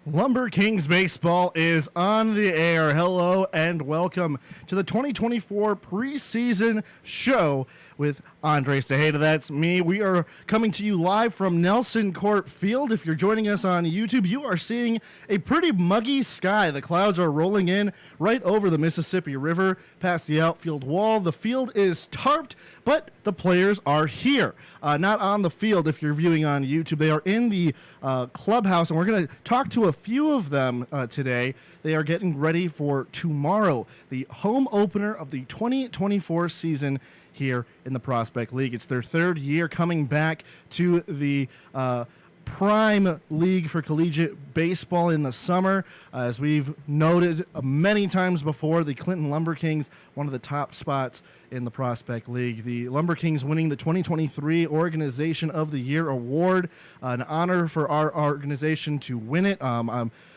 Lumberkings baseball is on the air. Hello and welcome to the 2024 preseason show with Andres Tejeda. That's me. We are coming to you live from Nelson Court Field. If you're joining us on YouTube, you are seeing a pretty muggy sky. The clouds are rolling in right over the Mississippi River past the outfield wall. The field is tarped, but the players are here. Not on the field if you're viewing on YouTube. They are in the clubhouse, and we're going to talk to a few of them today. They are getting ready for tomorrow, the home opener of the 2024 season here in the Prospect League. It's their third year coming back to the prime league for collegiate baseball in the summer. As we've noted many times before, the Clinton Lumberkings, one of the top spots in the Prospect League. The Lumberkings winning the 2023 Organization of the Year award, an honor for our organization to win it.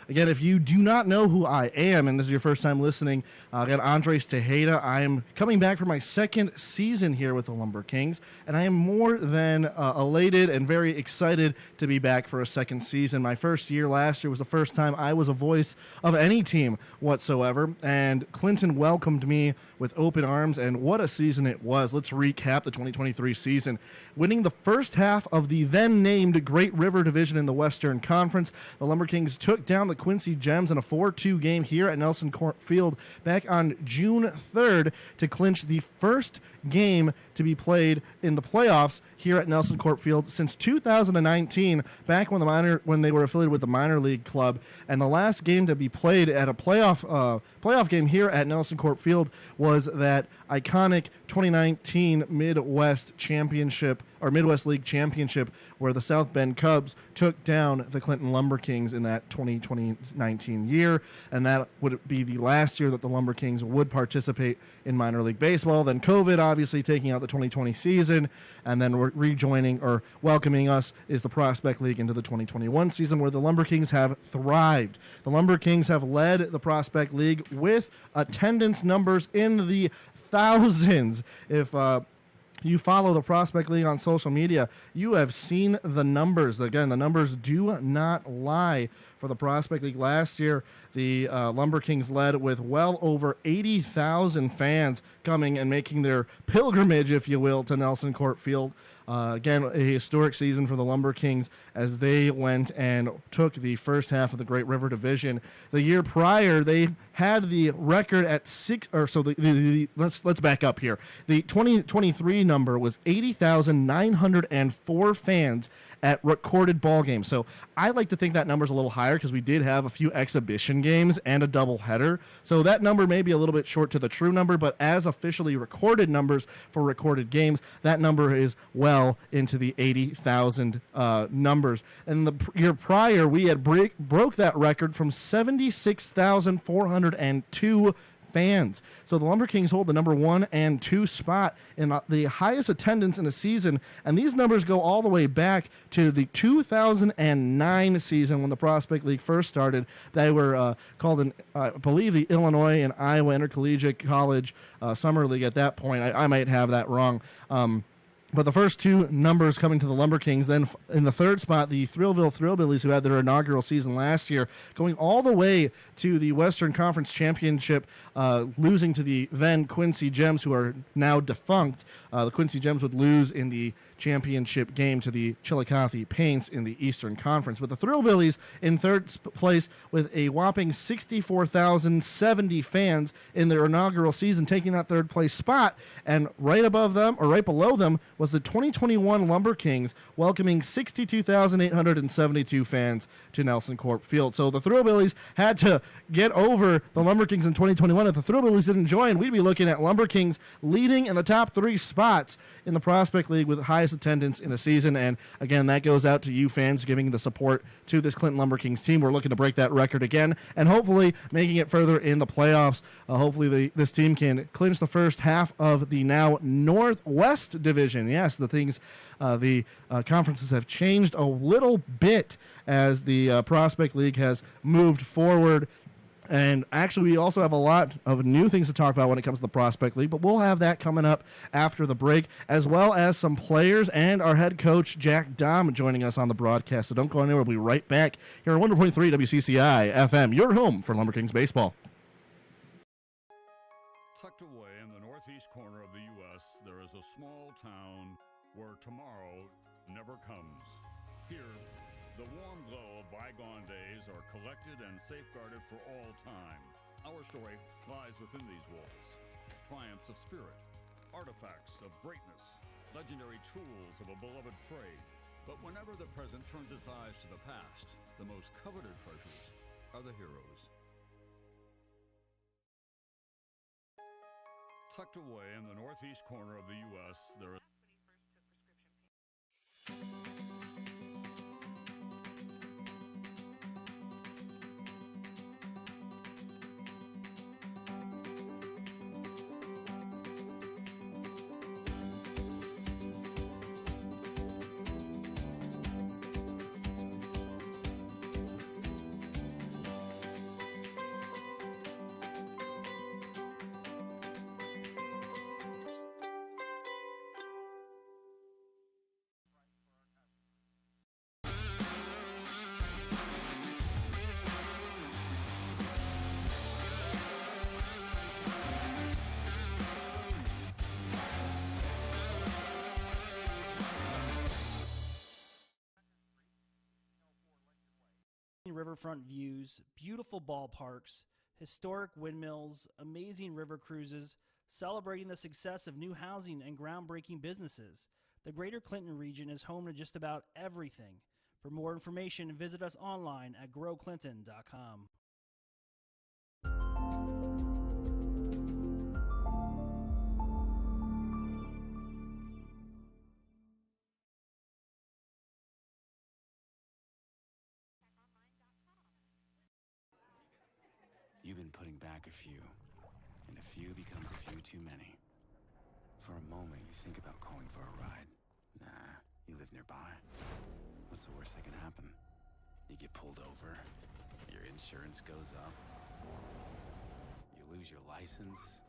Again, if you do not know who I am, and this is your first time listening, again, Andres Tejeda. I am coming back for my second season here with the Lumberkings, and I am more than elated and very excited to be back for a second season. My first year last year was the first time I was a voice of any team whatsoever, and Clinton welcomed me with open arms, and what a season it was. Let's recap the 2023 season. Winning the first half of the then-named Great River Division in the Western Conference, the Lumberkings took down the Quincy Gems in a 4-2 game here at Nelson Court Field back on June 3rd to clinch the first game to be played in the playoffs here at Nelson Court Field since 2019, back when they were affiliated with the minor league club. And the last game to be played at a playoff game here at Nelson Court Field was that iconic 2019 Midwest Championship or Midwest League Championship, where the South Bend Cubs took down the Clinton Lumberkings in that 2019 year, and that would be the last year that the Lumberkings would participate in minor league baseball. Then COVID obviously taking out the 2020 season, and then we're rejoining or welcoming us is the Prospect League into the 2021 season, where the Lumberkings have thrived. The Lumberkings have led the Prospect League with attendance numbers in the thousands. If you follow the Prospect League on social media, you have seen the numbers. Again, the numbers do not lie for the Prospect League. Last year, the Lumberkings led with well over 80,000 fans coming and making their pilgrimage, if you will, to Nelson Court Field. Again, a historic season for the Lumberkings as they went and took the first half of the Great River Division. The year prior, they had the record at let's back up here. The 2023 number was 80,904 fans at recorded ball games. So I like to think that number's a little higher because we did have a few exhibition games and a doubleheader. So that number may be a little bit short to the true number, but as officially recorded numbers for recorded games, that number is well into the 80,000 numbers. And the year prior, we had broke that record from 76,402 fans. So the Lumberkings hold the number 1 and 2 spot in the highest attendance in a season, and these numbers go all the way back to the 2009 season when the Prospect League first started. They were called, I believe, the Illinois and Iowa Intercollegiate College Summer League at that point. I might have that wrong. But the first two numbers coming to the Lumberkings, then in the third spot, the Thrillville Thrillbillies, who had their inaugural season last year, going all the way to the Western Conference Championship, losing to the then Quincy Gems, who are now defunct. The Quincy Gems would lose in the championship game to the Chillicothe Paints in the Eastern Conference. But the Thrillbillies in third place with a whopping 64,070 fans in their inaugural season, taking that third place spot. And right above them, or right below them, was the 2021 Lumberkings, welcoming 62,872 fans to Nelson Court Field. So the Thrillbillies had to get over the Lumberkings in 2021. If the Thrillbillies didn't join, we'd be looking at Lumberkings leading in the top 3 spots in the Prospect League with the highest attendance in a season. And again, that goes out to you fans giving the support to this Clinton Lumberkings team. We're looking to break that record again and hopefully making it further in the playoffs. Hopefully this team can clinch the first half of the now Northwest Division. Yes, the conferences have changed a little bit as the Prospect League has moved forward. And actually, we also have a lot of new things to talk about when it comes to the Prospect League, but we'll have that coming up after the break, as well as some players and our head coach, Jack Dahm, joining us on the broadcast. So don't go anywhere. We'll be right back here on 100.3 WCCI FM, your home for Lumberkings baseball. Tucked away in the northeast corner of the U.S., there is a small town where tomorrow never comes. Here, the warm glow of bygone days are collected and safeguarded for all time. Our story lies within these walls. Triumphs of spirit, artifacts of greatness, legendary tools of a beloved trade. But whenever the present turns its eyes to the past, the most coveted treasures are the heroes. Tucked away in the northeast corner of the U.S., there is... Riverfront views, beautiful ballparks, historic windmills, amazing river cruises, celebrating the success of new housing and groundbreaking businesses. The Greater Clinton region is home to just about everything. For more information, visit us online at growclinton.com. You've been putting back a few, and a few becomes a few too many. For a moment, you think about calling for a ride. Nah, you live nearby. What's the worst that can happen? You get pulled over, your insurance goes up, you lose your license,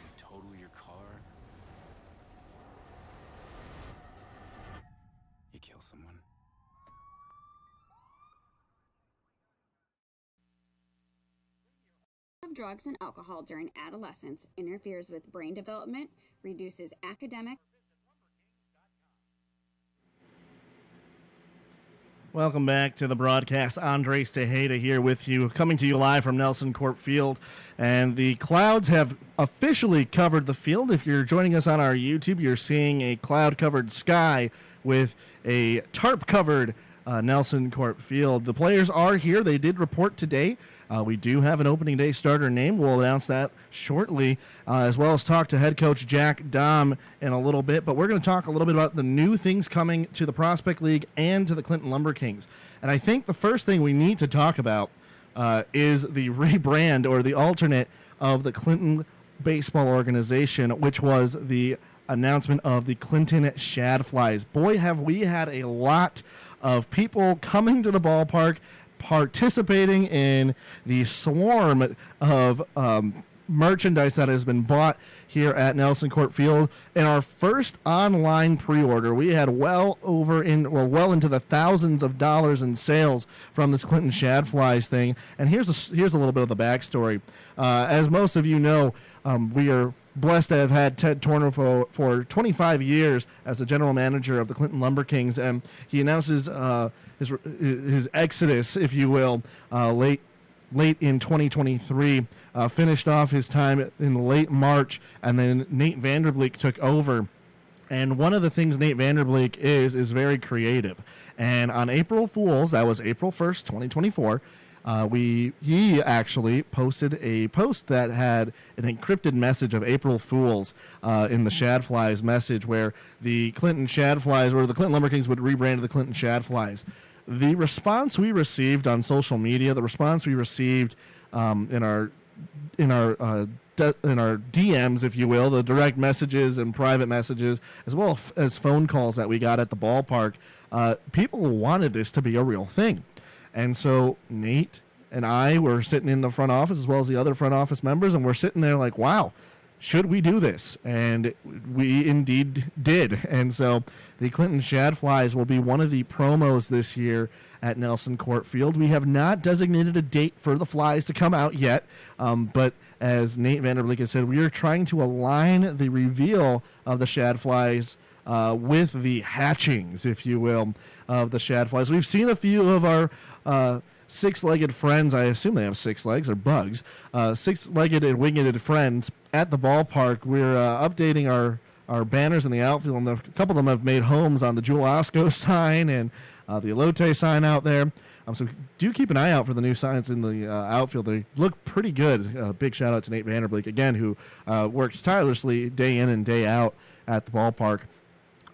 you total your car, you kill someone. Of drugs and alcohol during adolescence interferes with brain development, reduces academic. Welcome back to the broadcast. Andres Tejeda here with you, coming to you live from Nelson Corp Field. And the clouds have officially covered the field. If you're joining us on our YouTube, you're seeing a cloud-covered sky with a tarp-covered Nelson Corp Field. The players are here. They did report today. We do have an opening day starter name. We'll announce that shortly, as well as talk to head coach Jack Dahm in a little bit. But we're going to talk a little bit about the new things coming to the Prospect League and to the Clinton Lumberkings. And I think the first thing we need to talk about is the rebrand or the alternate of the Clinton baseball organization, which was the announcement of the Clinton Shadflies. Boy, have we had a lot of people coming to the ballpark, participating in the swarm of merchandise that has been bought here at Nelson Corp Field. In our first online pre-order, we had well into the thousands of dollars in sales from this Clinton Shadflies thing. And here's a little bit of the backstory. As most of you know, we are blessed to have had Ted Turner for 25 years as the general manager of the Clinton Lumberkings, and he announces his exodus, if you will, late in 2023. Finished off his time in late March, and then Nate Vanderbleek took over. And one of the things Nate Vanderbleek is very creative. And on April Fool's, that was April 1st, 2024, he actually posted a post that had an encrypted message of April Fools in the Shadflies message, where the Clinton Shadflies, or the Clinton Lumberkings, would rebrand to the Clinton Shadflies. The response we received on social media, the response we received in our DMs, if you will, the direct messages and private messages, as well as phone calls that we got at the ballpark, people wanted this to be a real thing. And so Nate and I were sitting in the front office as well as the other front office members, and we're sitting there like, wow, should we do this? And we indeed did. And so the Clinton Shadflies will be one of the promos this year at Nelson Court Field. We have not designated a date for the Flies to come out yet, but as Nate Vanderbeek has said, we are trying to align the reveal of the Shadflies with the hatchings, if you will, of the Shadflies. We've seen a few of our six-legged friends, I assume they have 6 legs, or bugs, six-legged and winged friends at the ballpark. We're updating our banners in the outfield, and a couple of them have made homes on the Jewel Osco sign and the Elote sign out there. So do keep an eye out for the new signs in the outfield. They look pretty good. Big shout-out to Nate Vanderbeek, again, who works tirelessly day in and day out at the ballpark.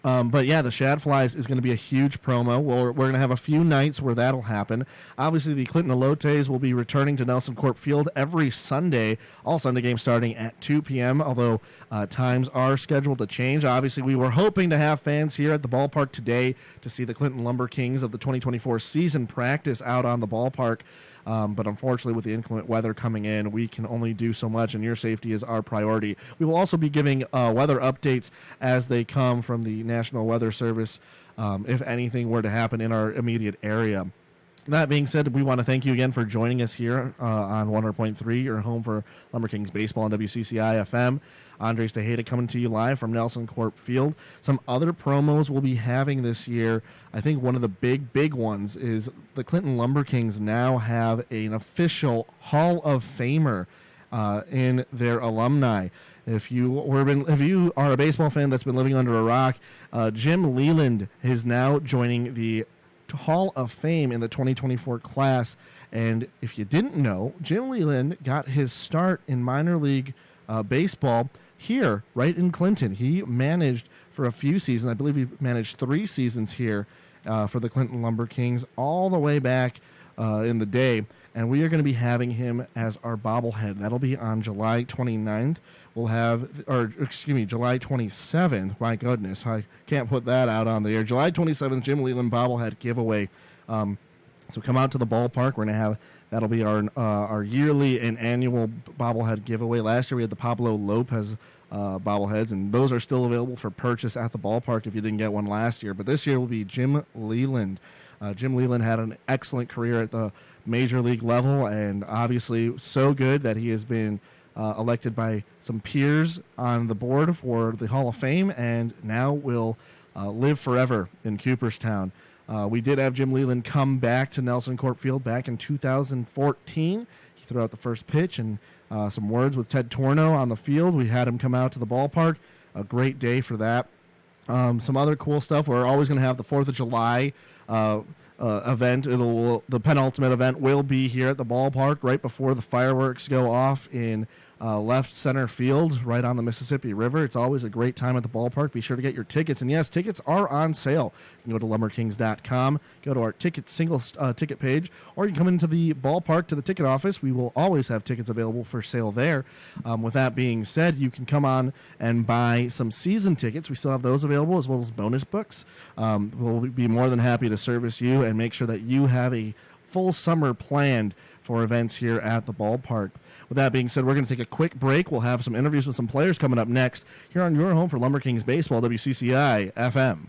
But yeah, the Shadflies is going to be a huge promo. We're going to have a few nights where that'll happen. Obviously, the Clinton Elotes will be returning to Nelson Court Field every Sunday, all Sunday games starting at 2 p.m., although times are scheduled to change. Obviously, we were hoping to have fans here at the ballpark today to see the Clinton Lumberkings of the 2024 season practice out on the ballpark. But unfortunately, with the inclement weather coming in, we can only do so much, and your safety is our priority. We will also be giving weather updates as they come from the National Weather Service, if anything were to happen in our immediate area. That being said, we want to thank you again for joining us here on 100.3, your home for Lumberkings baseball on WCCI FM. Andres Tejeda coming to you live from Nelson Court Field. Some other promos we'll be having this year. I think one of the big ones is the Clinton Lumberkings now have an official Hall of Famer in their alumni. If you are a baseball fan that's been living under a rock, Jim Leland is now joining the Hall of Fame in the 2024 class. And if you didn't know, Jim Leland got his start in minor league baseball here, right in Clinton. He managed for a few seasons. I believe he managed 3 seasons here for the Clinton Lumberkings all the way back in the day. And we are going to be having him as our bobblehead. That'll be on July 29th. July 27th. My goodness, I can't put that out on the air. July 27th, Jim Leland bobblehead giveaway. So come out to the ballpark. We're going to have, that'll be our yearly and annual bobblehead giveaway. Last year we had the Pablo Lopez bobbleheads, and those are still available for purchase at the ballpark if you didn't get one last year. But this year will be Jim Leland. Jim Leland had an excellent career at the major league level, and obviously so good that he has been elected by some peers on the board for the Hall of Fame, and now will live forever in Cooperstown. We did have Jim Leland come back to Nelson Court Field back in 2014. He threw out the first pitch and some words with Ted Torno on the field. We had him come out to the ballpark. A great day for that. Some other cool stuff. We're always going to have the 4th of July event. The penultimate event will be here at the ballpark right before the fireworks go off in left center field right on the Mississippi River. It's always a great time at the ballpark. Be sure to get your tickets. And yes, tickets are on sale. You can go to lumberkings.com, go to our single ticket page, or you can come into the ballpark to the ticket office. We will always have tickets available for sale there. With that being said, you can come on and buy some season tickets. We still have those available, as well as bonus books. We'll be more than happy to service you and make sure that you have a full summer planned for events here at the ballpark. With that being said, we're going to take a quick break. We'll have some interviews with some players coming up next here on your home for Lumberkings Baseball, WCCI FM.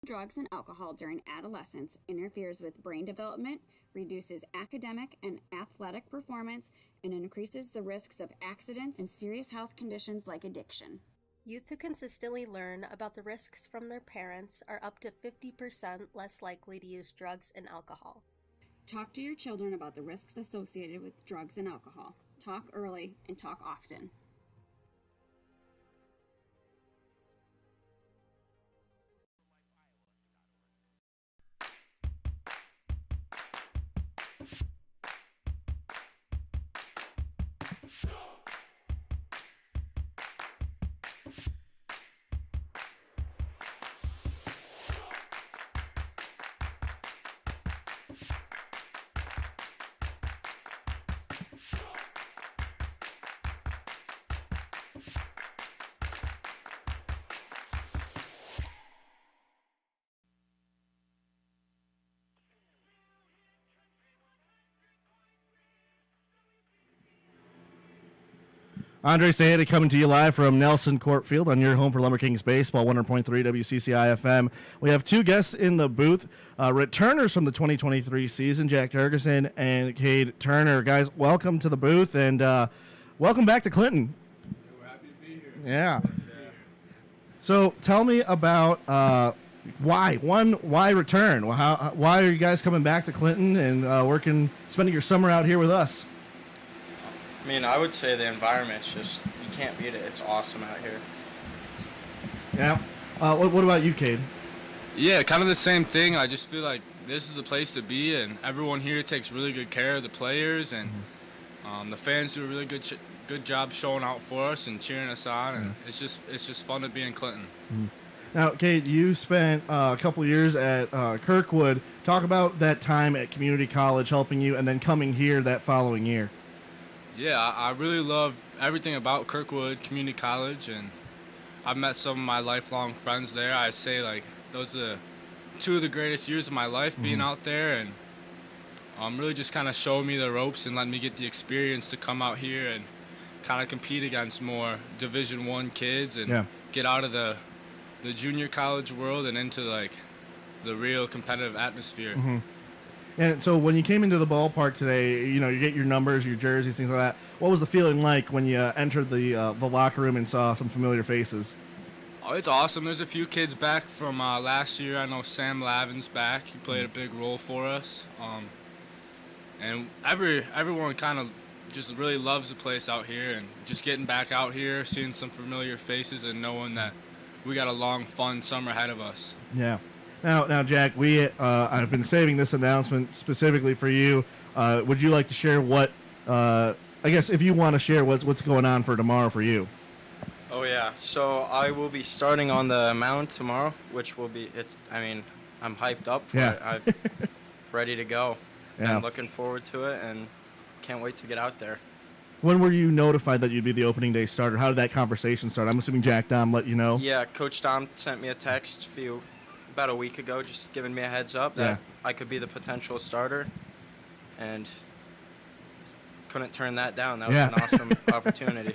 Drugs and alcohol during adolescence interferes with brain development, reduces academic and athletic performance, and increases the risks of accidents and serious health conditions like addiction. Youth who consistently learn about the risks from their parents are up to 50% less likely to use drugs and alcohol. Talk to your children about the risks associated with drugs and alcohol. Talk early and talk often. Andre Sayeda coming to you live from Nelson Court Field on your home for Lumberkings baseball, 100.3 WCCI FM. We have two guests in the booth, returners from the 2023 season, Jack Jurgensen and Cade Turner. Guys, welcome to the booth, and welcome back to Clinton. We're happy to be here. Yeah. So tell me about why return? Why are you guys coming back to Clinton and spending your summer out here with us? I mean, I would say the environment's just, you can't beat it. It's awesome out here. Yeah. What about you, Cade? Yeah, kind of the same thing. I just feel like this is the place to be, and everyone here takes really good care of the players, and the fans do a really good job showing out for us and cheering us on, and it's just fun to be in Clinton. Now, Cade, you spent a couple years at Kirkwood. Talk about that time at community college helping you, and then coming here that following year. Yeah, I really love everything about Kirkwood Community College, and I've met some of my lifelong friends there. I say, like, those are two of the greatest years of my life being out there, and really just kind of showing me the ropes and letting me get the experience to come out here and kind of compete against more Division I kids and get out of the junior college world and into, like, the real competitive atmosphere. And so when you came into the ballpark today, you get your numbers, your jerseys, things like that. What was the feeling like when you entered the locker room and saw some familiar faces? Oh, it's awesome. There's a few kids back from last year. I know Sam Lavin's back. He played a big role for us. And everyone kind of just really loves the place out here, and just getting back out here, seeing some familiar faces, and knowing that we got a long, fun summer ahead of us. Yeah. Now, Jack, I've been saving this announcement specifically for you. Would you like to share what? I guess if you want to share what's going on for tomorrow for you. Oh yeah, so I will be starting on the mound tomorrow, which will be I'm hyped up for it. I'm ready to go. Yeah. I'm looking forward to it and can't wait to get out there. When were you notified that you'd be the opening day starter? How did that conversation start? I'm assuming Jack Dom let you know. Yeah, Coach Dom sent me a text about a week ago, just giving me a heads up that I could be the potential starter, and couldn't turn that down. That was an awesome opportunity.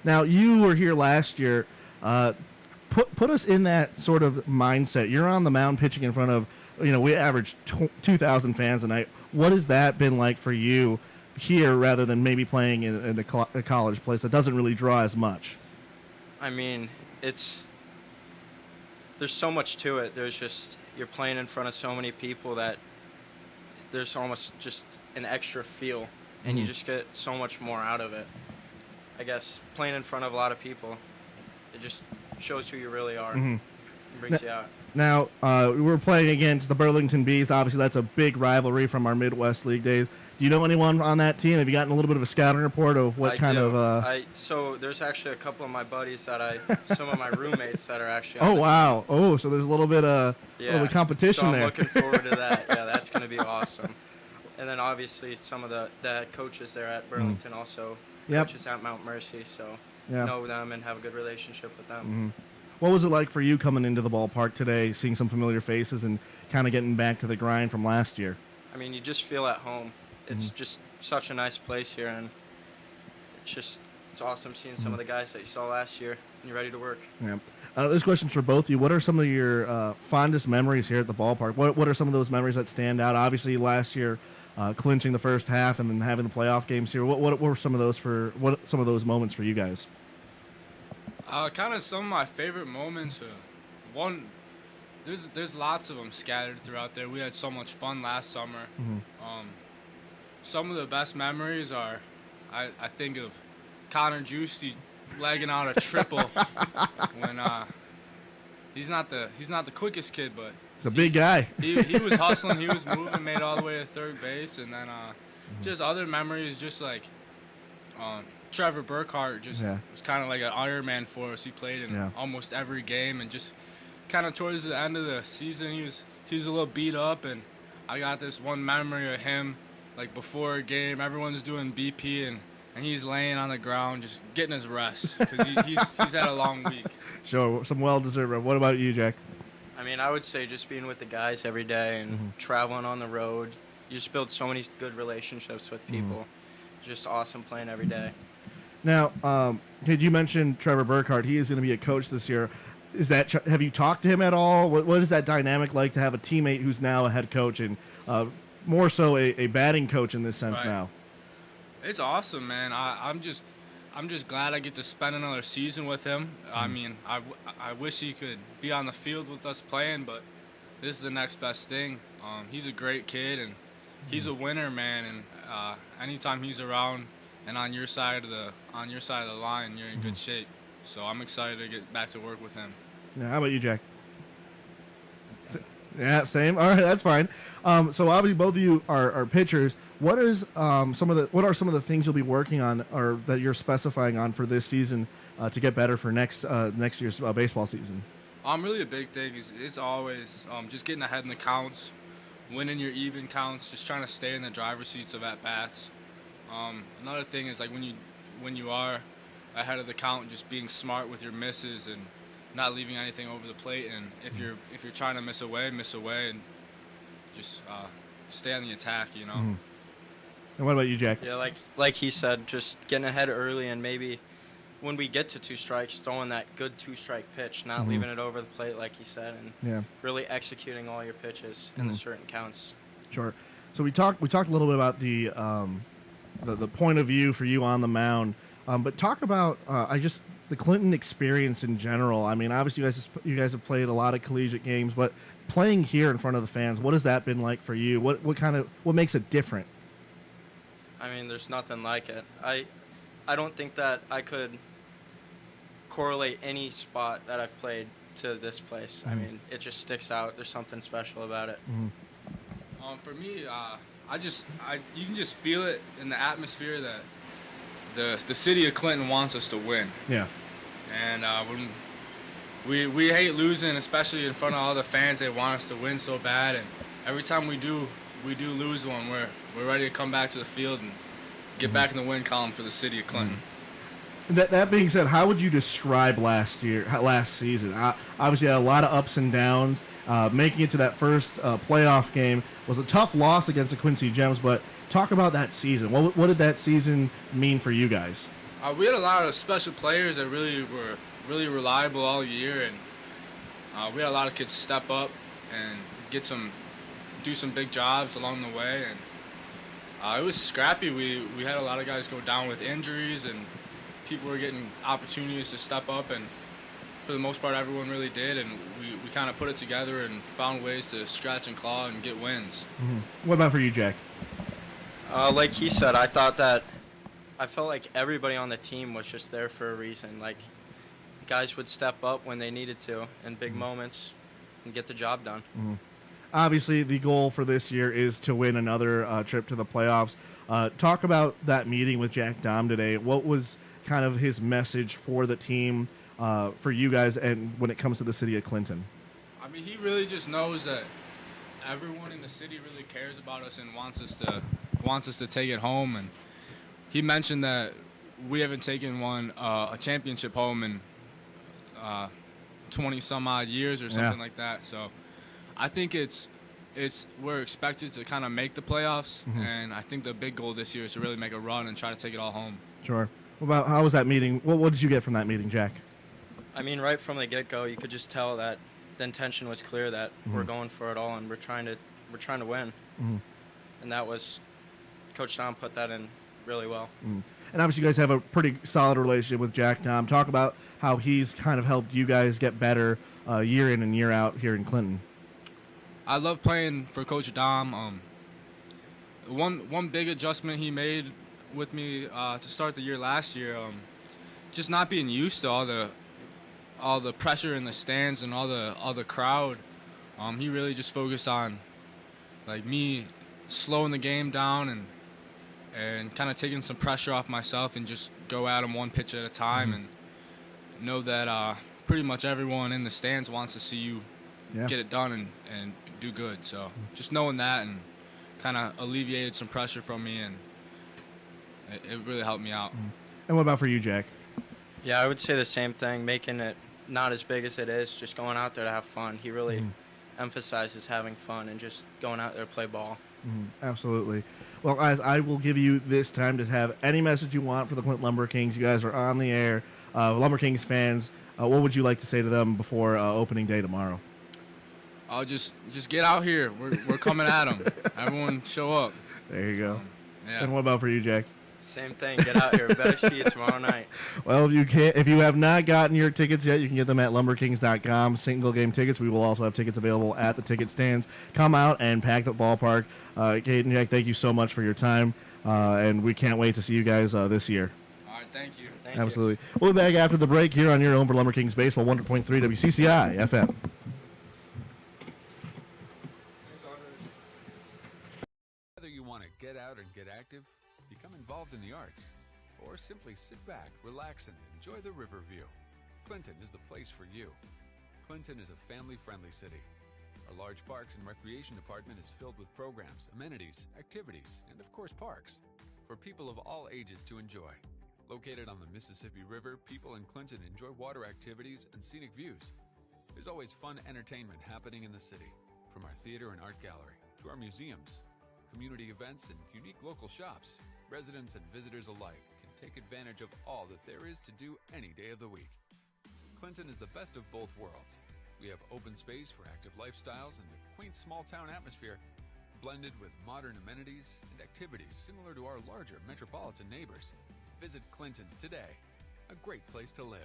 Now, you were here last year. Put us in that sort of mindset. You're on the mound pitching in front of, we averaged 2,000 fans a night. What has that been like for you here rather than maybe playing in a college place that doesn't really draw as much? I mean, there's so much to it. You're playing in front of so many people that there's almost just an extra feel, and you just get so much more out of it. I guess playing in front of a lot of people, it just shows who you really are. And brings you out. Now, we're playing against the Burlington Bees. Obviously, that's a big rivalry from our Midwest League days. Do you know anyone on that team? Have you gotten a little bit of a scouting report of what So there's actually a couple of my buddies some of my roommates that are actually on Oh, the wow. team. Oh, so there's a little bit of competition there. So I'm looking forward to that. Yeah, that's going to be awesome. And then obviously some of the head coaches there at Burlington also coaches at Mount Mercy, so know them and have a good relationship with them. What was it like for you coming into the ballpark today, seeing some familiar faces and kind of getting back to the grind from last year? I mean, you just feel at home. It's just such a nice place here, and it's awesome seeing some of the guys that you saw last year, and you're ready to work. Yeah. This question's for both of you. What are some of your fondest memories here at the ballpark? What are some of those memories that stand out? Obviously, last year, clinching the first half and then having the playoff games here. What were some of those moments for you guys? Kind of some of my favorite moments. There's lots of them scattered throughout there. We had so much fun last summer. Some of the best memories are, I think of Connor Juicy legging out a triple when he's not the quickest kid, but he's a big guy. He was hustling, he was moving, made all the way to third base, and then just other memories, just like Trevor Burkhart was kind of like an Iron Man for us. He played in almost every game, and just kind of towards the end of the season, he was a little beat up, and I got this one memory of him, like before a game, everyone's doing BP, and he's laying on the ground just getting his rest because he's had a long week. Sure, some well-deserved. What about you, Jack? I mean, I would say just being with the guys every day and traveling on the road, you just build so many good relationships with people. Just awesome playing every day. Now, you mentioned Trevor Burkhardt. He is going to be a coach this year. Have you talked to him at all? What is that dynamic like to have a teammate who's now a head coach and more so a batting coach in this sense Right. now? It's awesome, man. I'm just glad I get to spend another season with him. I mean, I wish he could be on the field with us playing, but this is the next best thing. He's a great kid, and he's a winner, man. And anytime he's around and on your side of the line, you're in good shape. So I'm excited to get back to work with him. Yeah, how about you, Jack? Yeah, same. All right, that's fine. So obviously, both of you are pitchers. What are some of the things you'll be working on, or that you're specifying on for this season to get better for next year's baseball season? Really a big thing is it's always just getting ahead in the counts, winning your even counts, just trying to stay in the driver's seats of at bats. Another thing is like when you are ahead of the count, just being smart with your misses and not leaving anything over the plate. And if you're trying to miss away, and just stay on the attack, you know. Mm-hmm. And what about you, Jack? Yeah, like he said, just getting ahead early and maybe when we get to 2 strikes, throwing that good 2-strike pitch, not leaving it over the plate like he said, and really executing all your pitches in the certain counts. Sure. So we talked a little bit about the point of view for you on the mound, but talk about the Clinton experience in general. I mean, obviously you guys have played a lot of collegiate games, but playing here in front of the fans, what has that been like for you? What makes it different? I mean, there's nothing like it. I don't think that I could correlate any spot that I've played to this place. I mean, it just sticks out. There's something special about it. For me, you can just feel it in the atmosphere that the city of Clinton wants us to win. Yeah. And when we hate losing, especially in front of all the fans. They want us to win so bad, and every time we do lose one, we're ready to come back to the field and get back in the win column for the city of Clinton. That being said, how would you describe last season? Obviously, had a lot of ups and downs. Making it to that first playoff game was a tough loss against the Quincy Gems, but talk about that season. What did that season mean for you guys? We had a lot of special players that really were really reliable all year, and we had a lot of kids step up and do some big jobs along the way, and it was scrappy. We had a lot of guys go down with injuries, and people were getting opportunities to step up, and for the most part everyone really did, and we kind of put it together and found ways to scratch and claw and get wins. What about for you, Jack? Like he said, I felt like everybody on the team was just there for a reason. Like, guys would step up when they needed to in big moments and get the job done. Obviously, the goal for this year is to win another trip to the playoffs. Talk about that meeting with Jack Dahm today. What was kind of his message for the team, for you guys, and when it comes to the city of Clinton? I mean, he really just knows that everyone in the city really cares about us and wants us to take it home. And he mentioned that we haven't taken a championship home in 20 some odd years or something like that. So I think we're expected to kind of make the playoffs, and I think the big goal this year is to really make a run and try to take it all home. Sure. How was that meeting? What did you get from that meeting, Jack? I mean, right from the get-go, you could just tell that the intention was clear, that we're going for it all and we're trying to win. And that was, Coach Dahm put that in really well. And obviously you guys have a pretty solid relationship with Jack Dahm. Talk about how he's kind of helped you guys get better year in and year out here in Clinton. I love playing for Coach Dahm. One big adjustment he made with me to start the year last year, just not being used to all the pressure in the stands and all the crowd. He really just focused on like me slowing the game down and kind of taking some pressure off myself and just go at him one pitch at a time, and know that pretty much everyone in the stands wants to see you get it done and do good. So just knowing that and kind of alleviated some pressure from me, and it really helped me out. And what about for you, Jack? Yeah, I would say the same thing, making it not as big as it is, just going out there to have fun. He really emphasizes having fun and just going out there to play ball. Absolutely. Well, guys, I will give you this time to have any message you want for the Clinton Lumberkings. You guys are on the air. Lumberkings fans, what would you like to say to them before opening day tomorrow? I'll just get out here. We're coming at them. Everyone show up. There you go. Yeah. And what about for you, Jack? Same thing. Get out here. Better see you tomorrow night. Well, if you have not gotten your tickets yet, you can get them at lumberkings.com. Single game tickets. We will also have tickets available at the ticket stands. Come out and pack the ballpark. Kate and Jack, thank you so much for your time, and we can't wait to see you guys this year. All right, thank you. Absolutely. We'll be back after the break here on your home for Lumberkings Baseball 100.3 WCCI FM. Whether you want to get out and get active, become involved in the arts, or simply sit back, relax, and enjoy the river view, Clinton is the place for you. Clinton is a family-friendly city. Our large parks and recreation department is filled with programs, amenities, activities, and of course parks for people of all ages to enjoy. Located on the Mississippi River, people in Clinton enjoy water activities and scenic views. There's always fun entertainment happening in the city, from our theater and art gallery to our museums, community events, and unique local shops. Residents and visitors alike can take advantage of all that there is to do any day of the week. Clinton is the best of both worlds. We have open space for active lifestyles and a quaint small-town atmosphere, blended with modern amenities and activities similar to our larger metropolitan neighbors. Visit Clinton today. A great place to live.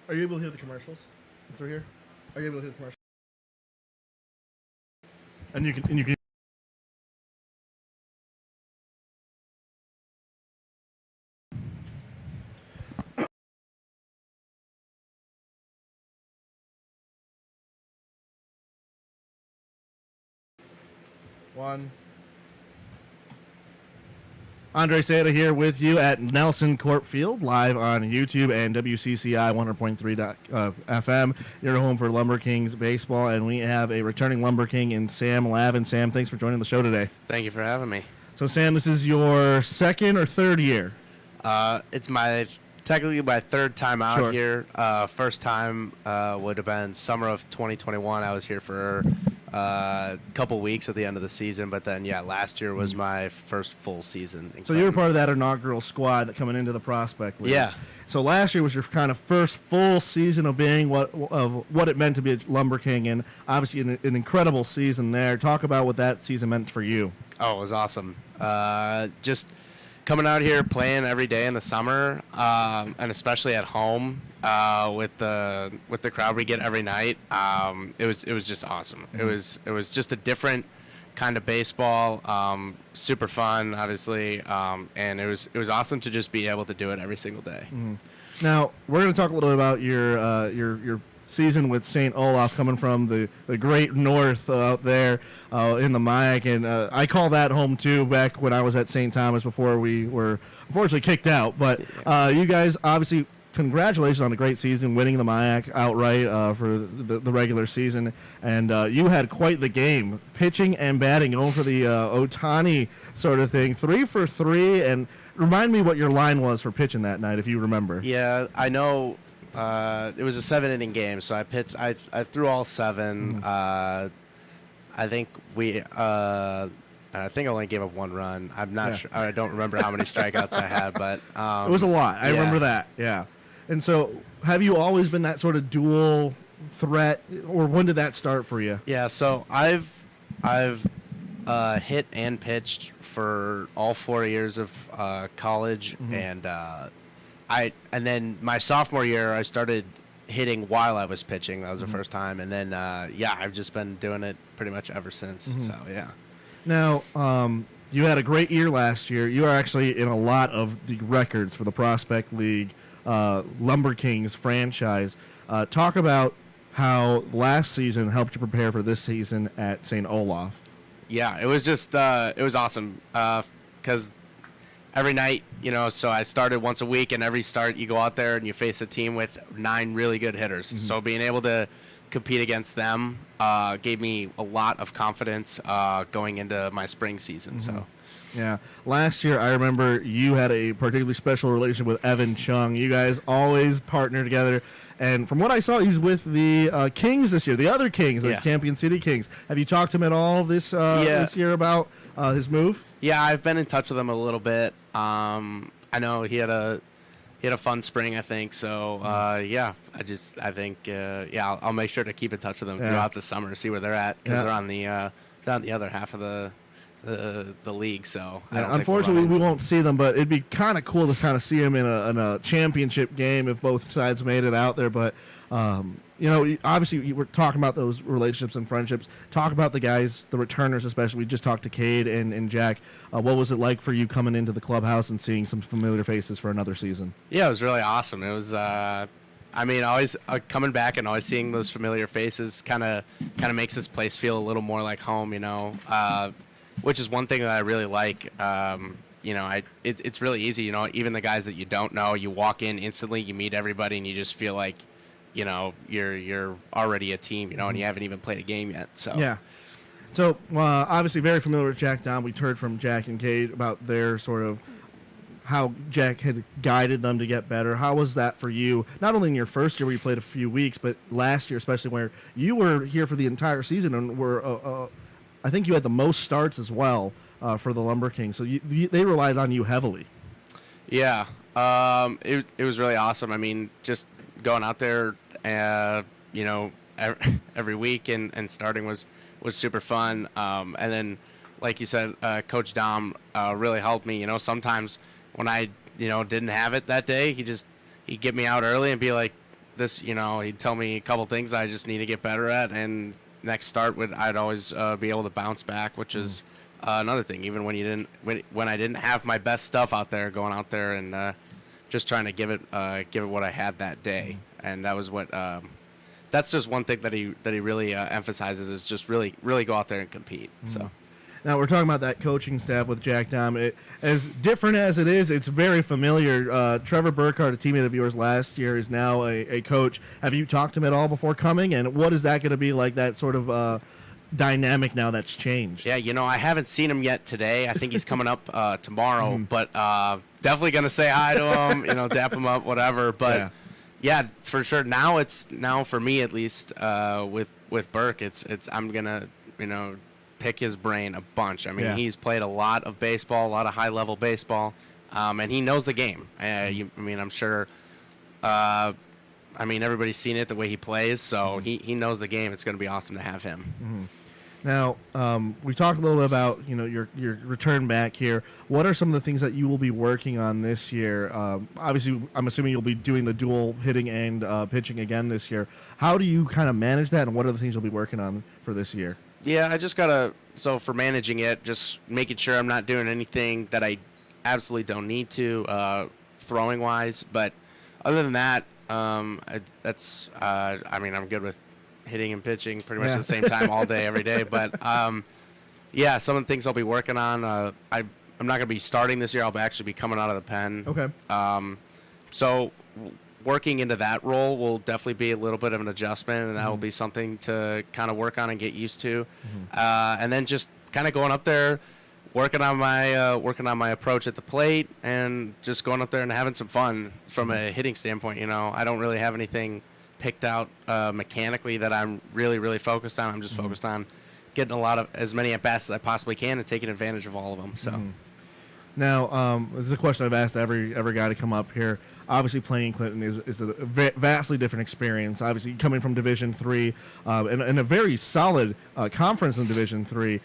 Are you able to hear the commercials through here? Are you able to hear the commercials? And you can. One. Andre Sada here with you at Nelson Corp Field, live on YouTube and WCCI 100.3 FM. Your home for Lumberkings baseball, and we have a returning Lumberking in Sam Lavin. Sam, thanks for joining the show today. Thank you for having me. So, Sam, this is your second or third year? It's technically my third time out Sure. here. First time would have been summer of 2021. I was here for a couple weeks at the end of the season, but then last year was my first full season. So you were part of that inaugural squad that coming into the prospect league. Yeah. So last year was your kind of first full season of being what it meant to be a Lumberking, and obviously an incredible season there. Talk about what that season meant for you. Oh, it was awesome. Just coming out here, playing every day in the summer, and especially at home with the crowd we get every night. It was just awesome. It was just a different kind of baseball, super fun, obviously, and it was awesome to just be able to do it every single day. Mm-hmm. Now we're going to talk a little bit about your season with St. Olaf, coming from the great north out there in the MIAC, and I call that home too back when I was at St. Thomas before we were unfortunately kicked out. But you guys, obviously, congratulations on a great season, winning the MIAC outright for the regular season, and you had quite the game, pitching and batting, going for the Otani sort of thing, 3 for 3, and remind me what your line was for pitching that night, if you remember. Yeah, I know. It was a 7-inning game, so I pitched. I threw all 7. I think I only gave up 1 run. I'm not sure. I don't remember how many strikeouts I had, but it was a lot. I remember that. Yeah. And so, have you always been that sort of dual threat, or when did that start for you? Yeah. So I've hit and pitched for all 4 years of college, and then my sophomore year I started hitting while I was pitching. That was the first time, and then I've just been doing it pretty much ever since. So yeah. Now, you had a great year last year. You are actually in a lot of the records for the Prospect League Lumberkings franchise. Talk about how last season helped you prepare for this season at St. Olaf. Yeah, it was just it was awesome because every night, so I started once a week, and every start you go out there and you face a team with 9 really good hitters. Mm-hmm. So being able to compete against them gave me a lot of confidence going into my spring season. Mm-hmm. So. Yeah. Last year, I remember you had a particularly special relationship with Evan Chung. You guys always partner together. And from what I saw, he's with the Kings this year, the other Kings, the Campion City Kings. Have you talked to him at all this year about his move? Yeah, I've been in touch with him a little bit. I know he had a fun spring, I think. So, I think I'll make sure to keep in touch with them throughout the summer, see where they're at, because they're on the other half of the league. So unfortunately we won't see them, but it'd be kind of cool to kind of see them in a championship game if both sides made it out there. But obviously we're talking about those relationships and friendships. Talk about the guys, the returners especially. We just talked to Cade and Jack. What was it like for you coming into the clubhouse and seeing some familiar faces for another season? Yeah, it was really awesome. It was always coming back and always seeing those familiar faces kind of makes this place feel a little more like home, which is one thing that I really like. It's really easy, even the guys that you don't know, you walk in instantly, you meet everybody, and you just feel like, you're already a team, and you haven't even played a game yet. So yeah. So obviously very familiar with Jack Dom. We heard from Jack and Cade about their sort of how Jack had guided them to get better. How was that for you? Not only in your first year where you played a few weeks, but last year especially, where you were here for the entire season and were I think you had the most starts as well for the Lumberkings. So they relied on you heavily. Yeah, it was really awesome. I mean, just going out there, every week and starting was super fun. And then, like you said, Coach Dom really helped me. Sometimes when I didn't have it that day, he'd get me out early and be like, this, he'd tell me a couple things I just need to get better at, and next start I'd always be able to bounce back, which is another thing. Even when I didn't have my best stuff out there, going out there and just trying to give it what I had that day, and that was what. That's just one thing that he really emphasizes, is just really go out there and compete. So. Now, we're talking about that coaching staff with Jack Dom. As different as it is, it's very familiar. Trevor Burkhardt, a teammate of yours last year, is now a coach. Have you talked to him at all before coming? And what is that going to be like, that sort of dynamic now that's changed? Yeah, I haven't seen him yet today. I think he's coming up tomorrow. But definitely going to say hi to him, dap him up, whatever. But, yeah, for sure. Now for me at least, with Burke, I'm going to, pick his brain a bunch. I mean, he's played a lot of baseball, a lot of high-level baseball, and he knows the game. I'm sure. Everybody's seen it the way he plays, so he knows the game. It's going to be awesome to have him. Mm-hmm. Now, we talked a little bit about your return back here. What are some of the things that you will be working on this year? Obviously, I'm assuming you'll be doing the dual hitting and pitching again this year. How do you kind of manage that, and what are the things you'll be working on for this year? Yeah, I just for managing it, just making sure I'm not doing anything that I absolutely don't need to, throwing wise. But other than that, I'm good with hitting and pitching pretty much at the same time all day, every day. But some of the things I'll be working on, I'm not going to be starting this year. I'll actually be coming out of the pen. Okay. So working into that role will definitely be a little bit of an adjustment, and that will be something to kind of work on and get used to. And then just kind of going up there, working on my approach at the plate, and just going up there and having some fun from a hitting standpoint. I don't really have anything picked out mechanically that I'm really, really focused on. I'm just focused on getting as many at bats as I possibly can and taking advantage of all of them. So. Now, this is a question I've asked every guy to come up here. Obviously, playing Clinton is a vastly different experience. Obviously, coming from Division III and a very solid conference in Division III.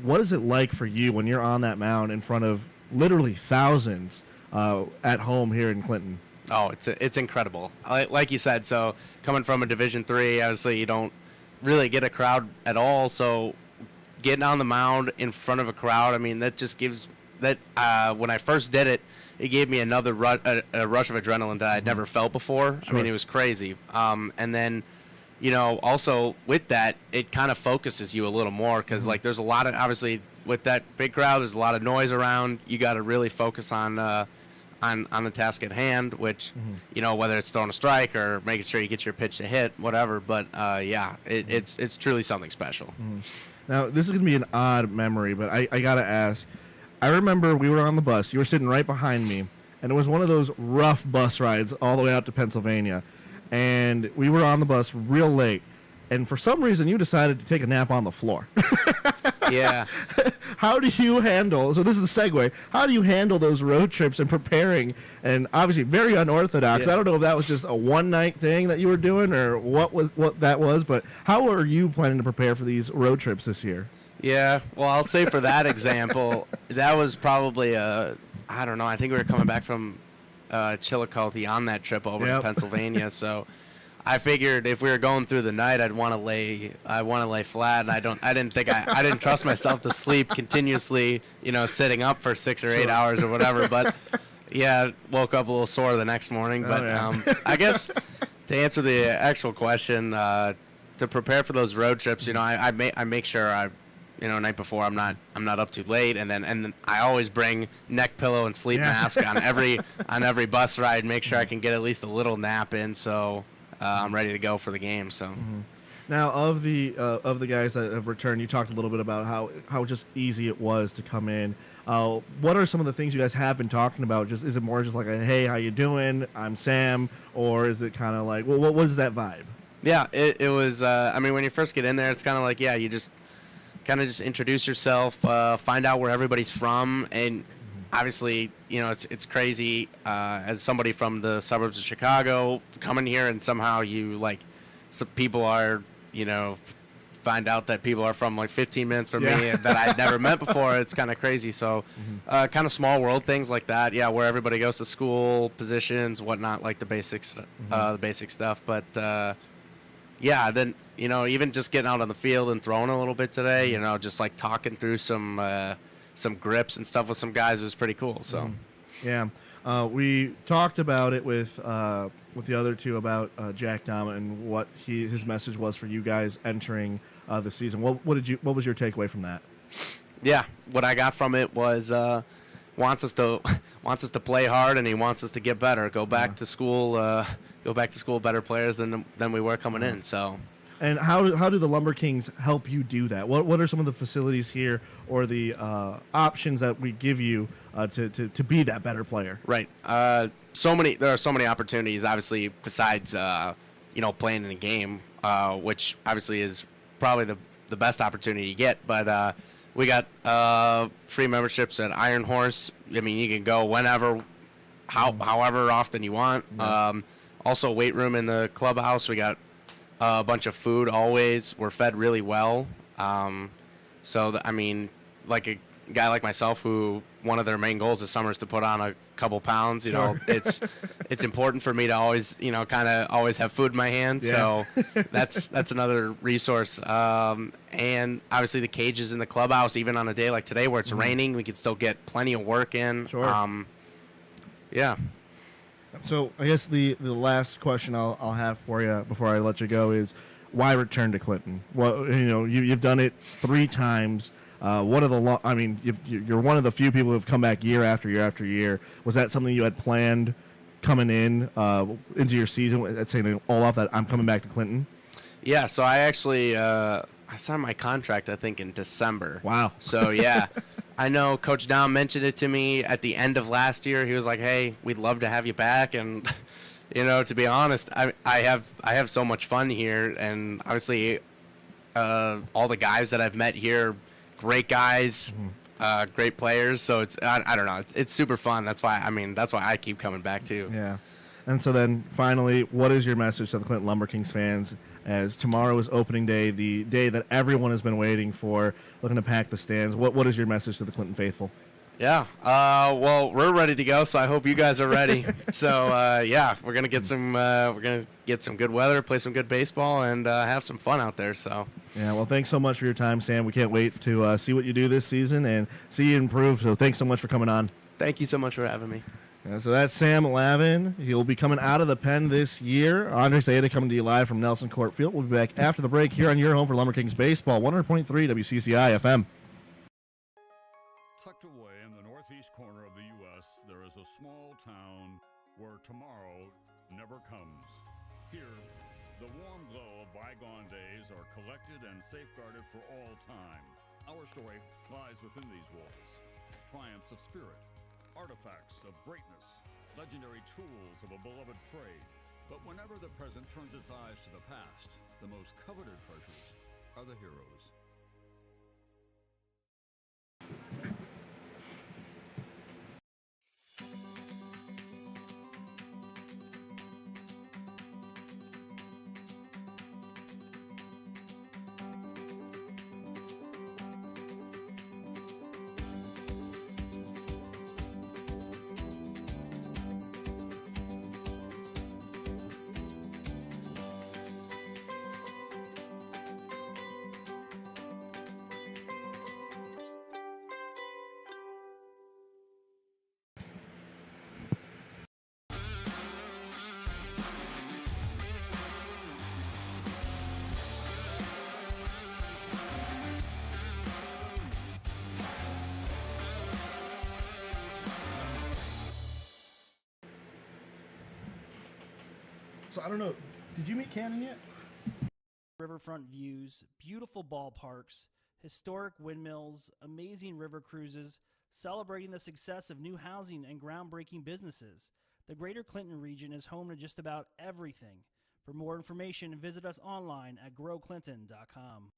What is it like for you when you're on that mound in front of literally thousands at home here in Clinton? Oh, it's incredible. Like you said, so coming from a Division III, obviously you don't really get a crowd at all. So getting on the mound in front of a crowd, that just gives that. When I first did it, it gave me another rush of adrenaline that I'd never felt before. Sure. It was crazy. And then, also with that, it kind of focuses you a little more because, there's a lot of, obviously, with that big crowd, there's a lot of noise around. You got to really focus on the task at hand, which, whether it's throwing a strike or making sure you get your pitch to hit, whatever. But, it's truly something special. Now, this is going to be an odd memory, but I got to ask. I remember we were on the bus. You were sitting right behind me, and it was one of those rough bus rides all the way out to Pennsylvania. And we were on the bus real late. And for some reason, you decided to take a nap on the floor. Yeah. How do you handle, so this is the segue, how do you handle those road trips and preparing, and obviously very unorthodox. Yeah. I don't know if that was just a one-night thing that you were doing or what that was, but how are you planning to prepare for these road trips this year? Yeah, well, I'll say for that example, that was probably I don't know, I think we were coming back from Chillicothe on that trip over to Pennsylvania, so I figured if we were going through the night, I'd want to lay flat, and I didn't trust myself to sleep continuously, sitting up for 6 or 8 hours or whatever. But yeah, woke up a little sore the next morning. But I guess to answer the actual question, to prepare for those road trips, I make sure night before I'm not up too late, and then I always bring neck pillow and sleep mask on every bus ride, make sure I can get at least a little nap in, so I'm ready to go for the game. So now of the guys that have returned, you talked a little bit about how just easy it was to come in. What are some of the things you guys have been talking about? Just is it more just like a, hey, how you doing? I'm Sam, or is it kind of like, well, what was that vibe? Yeah, it was. When you first get in there, it's kind of like, you just kind of just introduce yourself, find out where everybody's from, and obviously, it's crazy as somebody from the suburbs of Chicago coming here, and somehow some people are, find out that people are from like 15 minutes from me that I'd never met before. It's kind of crazy. So kind of small world things like that. Yeah, where everybody goes to school, positions, whatnot, like the basics, the basic stuff. But then even just getting out on the field and throwing a little bit today, just like talking through some grips and stuff with some guys was pretty cool. So we talked about it with the other two about Jack Dama and what his message was for you guys entering the season. What was your takeaway from that? Yeah, what I got from it was wants us to play hard, and he wants us to get better, go back to school better players than we were coming in. So. And how do the Lumberkings help you do that? What are some of the facilities here or the options that we give you to be that better player? Right. There are so many opportunities, obviously, besides playing in a game, which obviously is probably the best opportunity you get. But we got free memberships at Iron Horse. You can go whenever, however often you want. Also, weight room in the clubhouse. We got a bunch of food always. We're fed really well. Like a guy like myself, who one of their main goals this summer is to put on a couple pounds, it's important for me to always, always have food in my hand. So that's another resource. And obviously the cages in the clubhouse, even on a day like today where it's raining, we can still get plenty of work in. Sure. So I guess the last question I'll have for you before I let you go is, why return to Clinton? Well, you've done it 3 times. You're one of the few people who have come back year after year after year. Was that something you had planned coming in into your season, saying all off that I'm coming back to Clinton? Yeah. So I actually I signed my contract, I think, in December. Wow. So yeah. I know Coach Dom mentioned it to me at the end of last year. He was like, "Hey, we'd love to have you back." And to be honest, I have so much fun here, and obviously, all the guys that I've met here, great guys, great players. So it's I don't know, it's super fun. That's why I keep coming back too. Yeah. And so then finally, what is your message to the Clinton Lumberkings fans, as tomorrow is opening day, the day that everyone has been waiting for, looking to pack the stands? What is your message to the Clinton faithful? Yeah. Well, we're ready to go, so I hope you guys are ready. So we're gonna get some good weather, play some good baseball, and have some fun out there. So. Yeah. Well, thanks so much for your time, Sam. We can't wait to see what you do this season and see you improve. So thanks so much for coming on. Thank you so much for having me. So that's Sam Lavin. He'll be coming out of the pen this year. Andres Ayeda coming to you live from Nelson Court Field. We'll be back after the break here on your home for Lumberkings Baseball, 100.3 WCCI FM. Tucked away in the northeast corner of the U.S., there is a small town where tomorrow never comes. Here, the warm glow of bygone days are collected and safeguarded for all time. Our story lies within these walls. Triumphs of spirit, artifacts of greatness, legendary tools of a beloved trade. But whenever the present turns its eyes to the past, the most coveted treasures are the heroes. So I don't know. Did you meet Cannon yet? Riverfront views, beautiful ballparks, historic windmills, amazing river cruises, celebrating the success of new housing and groundbreaking businesses. The Greater Clinton region is home to just about everything. For more information, visit us online at growclinton.com.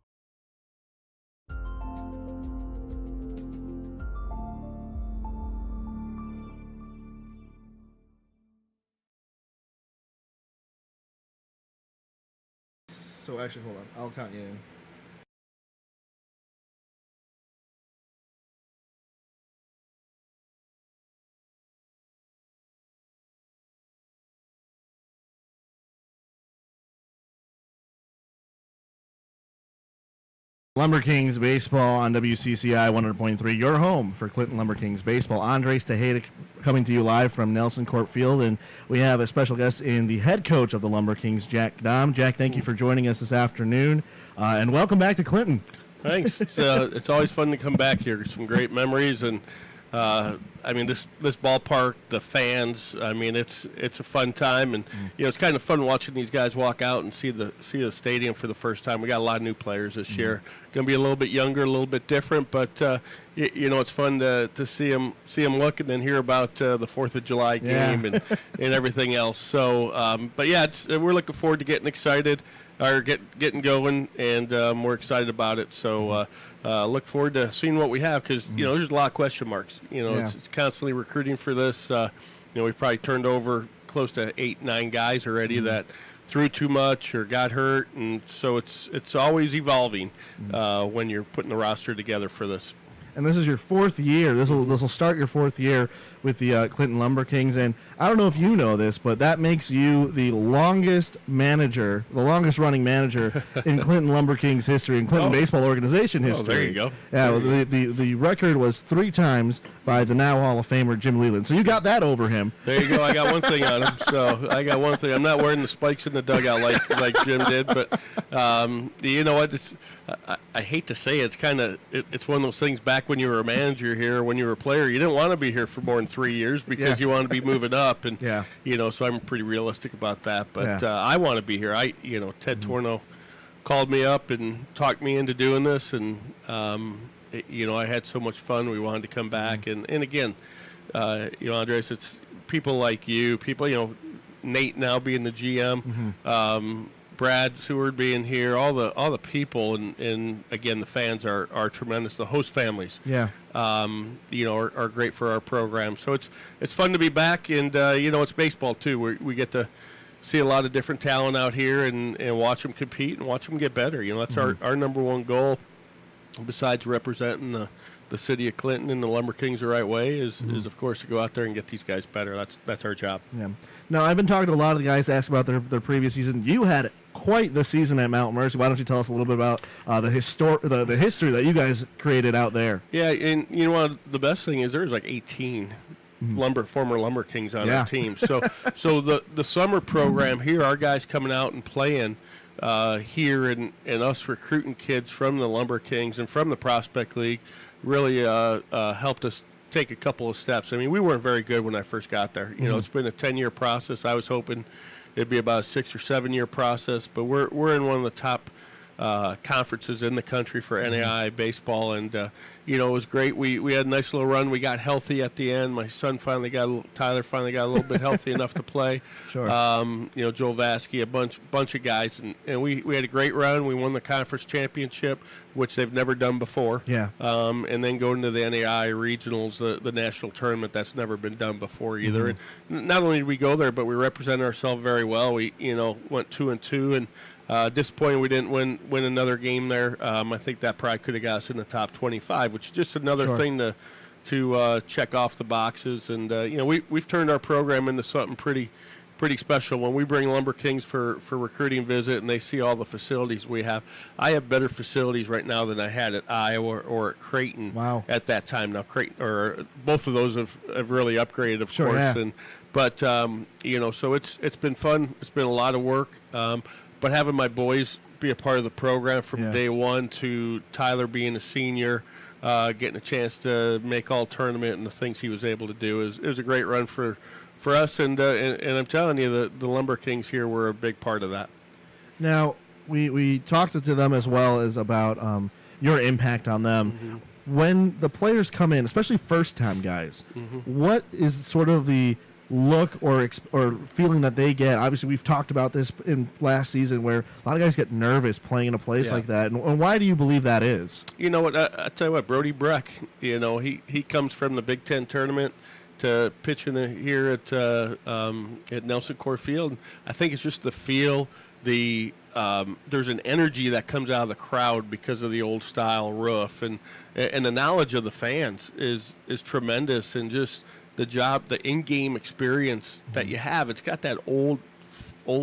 So actually, hold on. I'll count you in. Lumberkings baseball on WCCI 100.3, your home for Clinton Lumberkings baseball. Andres Tejeda coming to you live from Nelson Corp Field, and we have a special guest in the head coach of the Lumberkings, Jack Dahm. Jack, thank you for joining us this afternoon, and welcome back to Clinton. Thanks. It's always fun to come back here. Some great memories, and I mean this ballpark, the fans. I mean it's a fun time, and you know it's kind of fun watching these guys walk out and see the stadium for the first time. We got a lot of new players this year. Going to be a little bit younger, a little bit different, but you know it's fun to see them look and then hear about the 4th of July game and everything else. So, but yeah, we're looking forward to getting excited. Or getting going, and we're excited about it. So look forward to seeing what we have because, you know, there's a lot of question marks. You know, it's constantly recruiting for this. You know, we've probably turned over close to 8-9 guys already that threw too much or got hurt, and so it's always evolving when you're putting the roster together for this. And this is your 4th year. This will start your 4th year with the Clinton Lumberkings. And I don't know if you know this, but that makes you the longest running manager in Clinton Lumberkings history, in Clinton baseball organization history. Oh, there you go. Yeah, well, the record was 3 times by the now Hall of Famer Jim Leland. So you got that over him. There you go. I got one thing on him. So I got one thing. I'm not wearing the spikes in the dugout like Jim did, but you know what? I hate to say it's it's one of those things. Back when you were a manager here, when you were a player, you didn't want to be here for more than 3 years because you want to be moving up, and you know. So I'm pretty realistic about that. But I want to be here. Ted Torno called me up and talked me into doing this, and you know I had so much fun. We wanted to come back, and again, you know, Andres, it's people like you, Nate now being the GM. Brad Seward being here, all the people, and again the fans are tremendous. The host families, you know, are great for our program. So it's fun to be back, and you know it's baseball too. We get to see a lot of different talent out here and watch them compete and watch them get better. You know that's our number one goal, besides representing the city of Clinton and the Lumberkings the right way is of course to go out there and get these guys better. That's our job. Yeah. Now I've been talking to a lot of the guys to ask about their previous season. You had quite the season at Mount Mercy. Why don't you tell us a little bit about the history that you guys created out there? Yeah, and you know what the best thing is there's like 18 former Lumberkings on our team. So the summer program here, our guys coming out and playing here and us recruiting kids from the Lumberkings and from the Prospect League really helped us take a couple of steps. I mean, we weren't very good when I first got there. You know, it's been a 10-year process. I was hoping it'd be about a 6 or 7 year process, but we're in one of the top conferences in the country for NAI baseball, and you know, it was great. We had a nice little run. We got healthy at the end. My son Tyler finally got a little bit healthy enough to play. Sure. You know, Joel Vasky, a bunch of guys, and we had a great run. We won the conference championship, which they've never done before. Yeah. And then going to the NAI regionals, the national tournament, that's never been done before either. And not only did we go there, but we represented ourselves very well. We, you know, went 2-2, and disappointed we didn't win another game there. I think that probably could have got us in the top 25, which is just another thing to check off the boxes. And you know, we've turned our program into something pretty special. When we bring Lumberkings for recruiting visit and they see all the facilities we have, I have better facilities right now than I had at Iowa or at Creighton. Wow. At that time. Now Creighton, or both of those have really upgraded, of course. Yeah. But you know, so it's been fun. It's been a lot of work. But having my boys be a part of the program from day one, to Tyler being a senior, getting a chance to make all tournament and the things he was able to do, it was a great run for us. And I'm telling you, the Lumberkings here were a big part of that. Now, we talked to them as well as about your impact on them. When the players come in, especially first-time guys, what is sort of the look or feeling that they get? Obviously, we've talked about this in last season, where a lot of guys get nervous playing in a place like that. And why do you believe that is? You know what? I tell you what, Brody Breck, you know, he comes from the Big Ten tournament to pitching here at Nelson Core Field. I think it's just the feel. There's an energy that comes out of the crowd because of the old style roof, and the knowledge of the fans is tremendous, and just the in-game experience that you have. It's got that old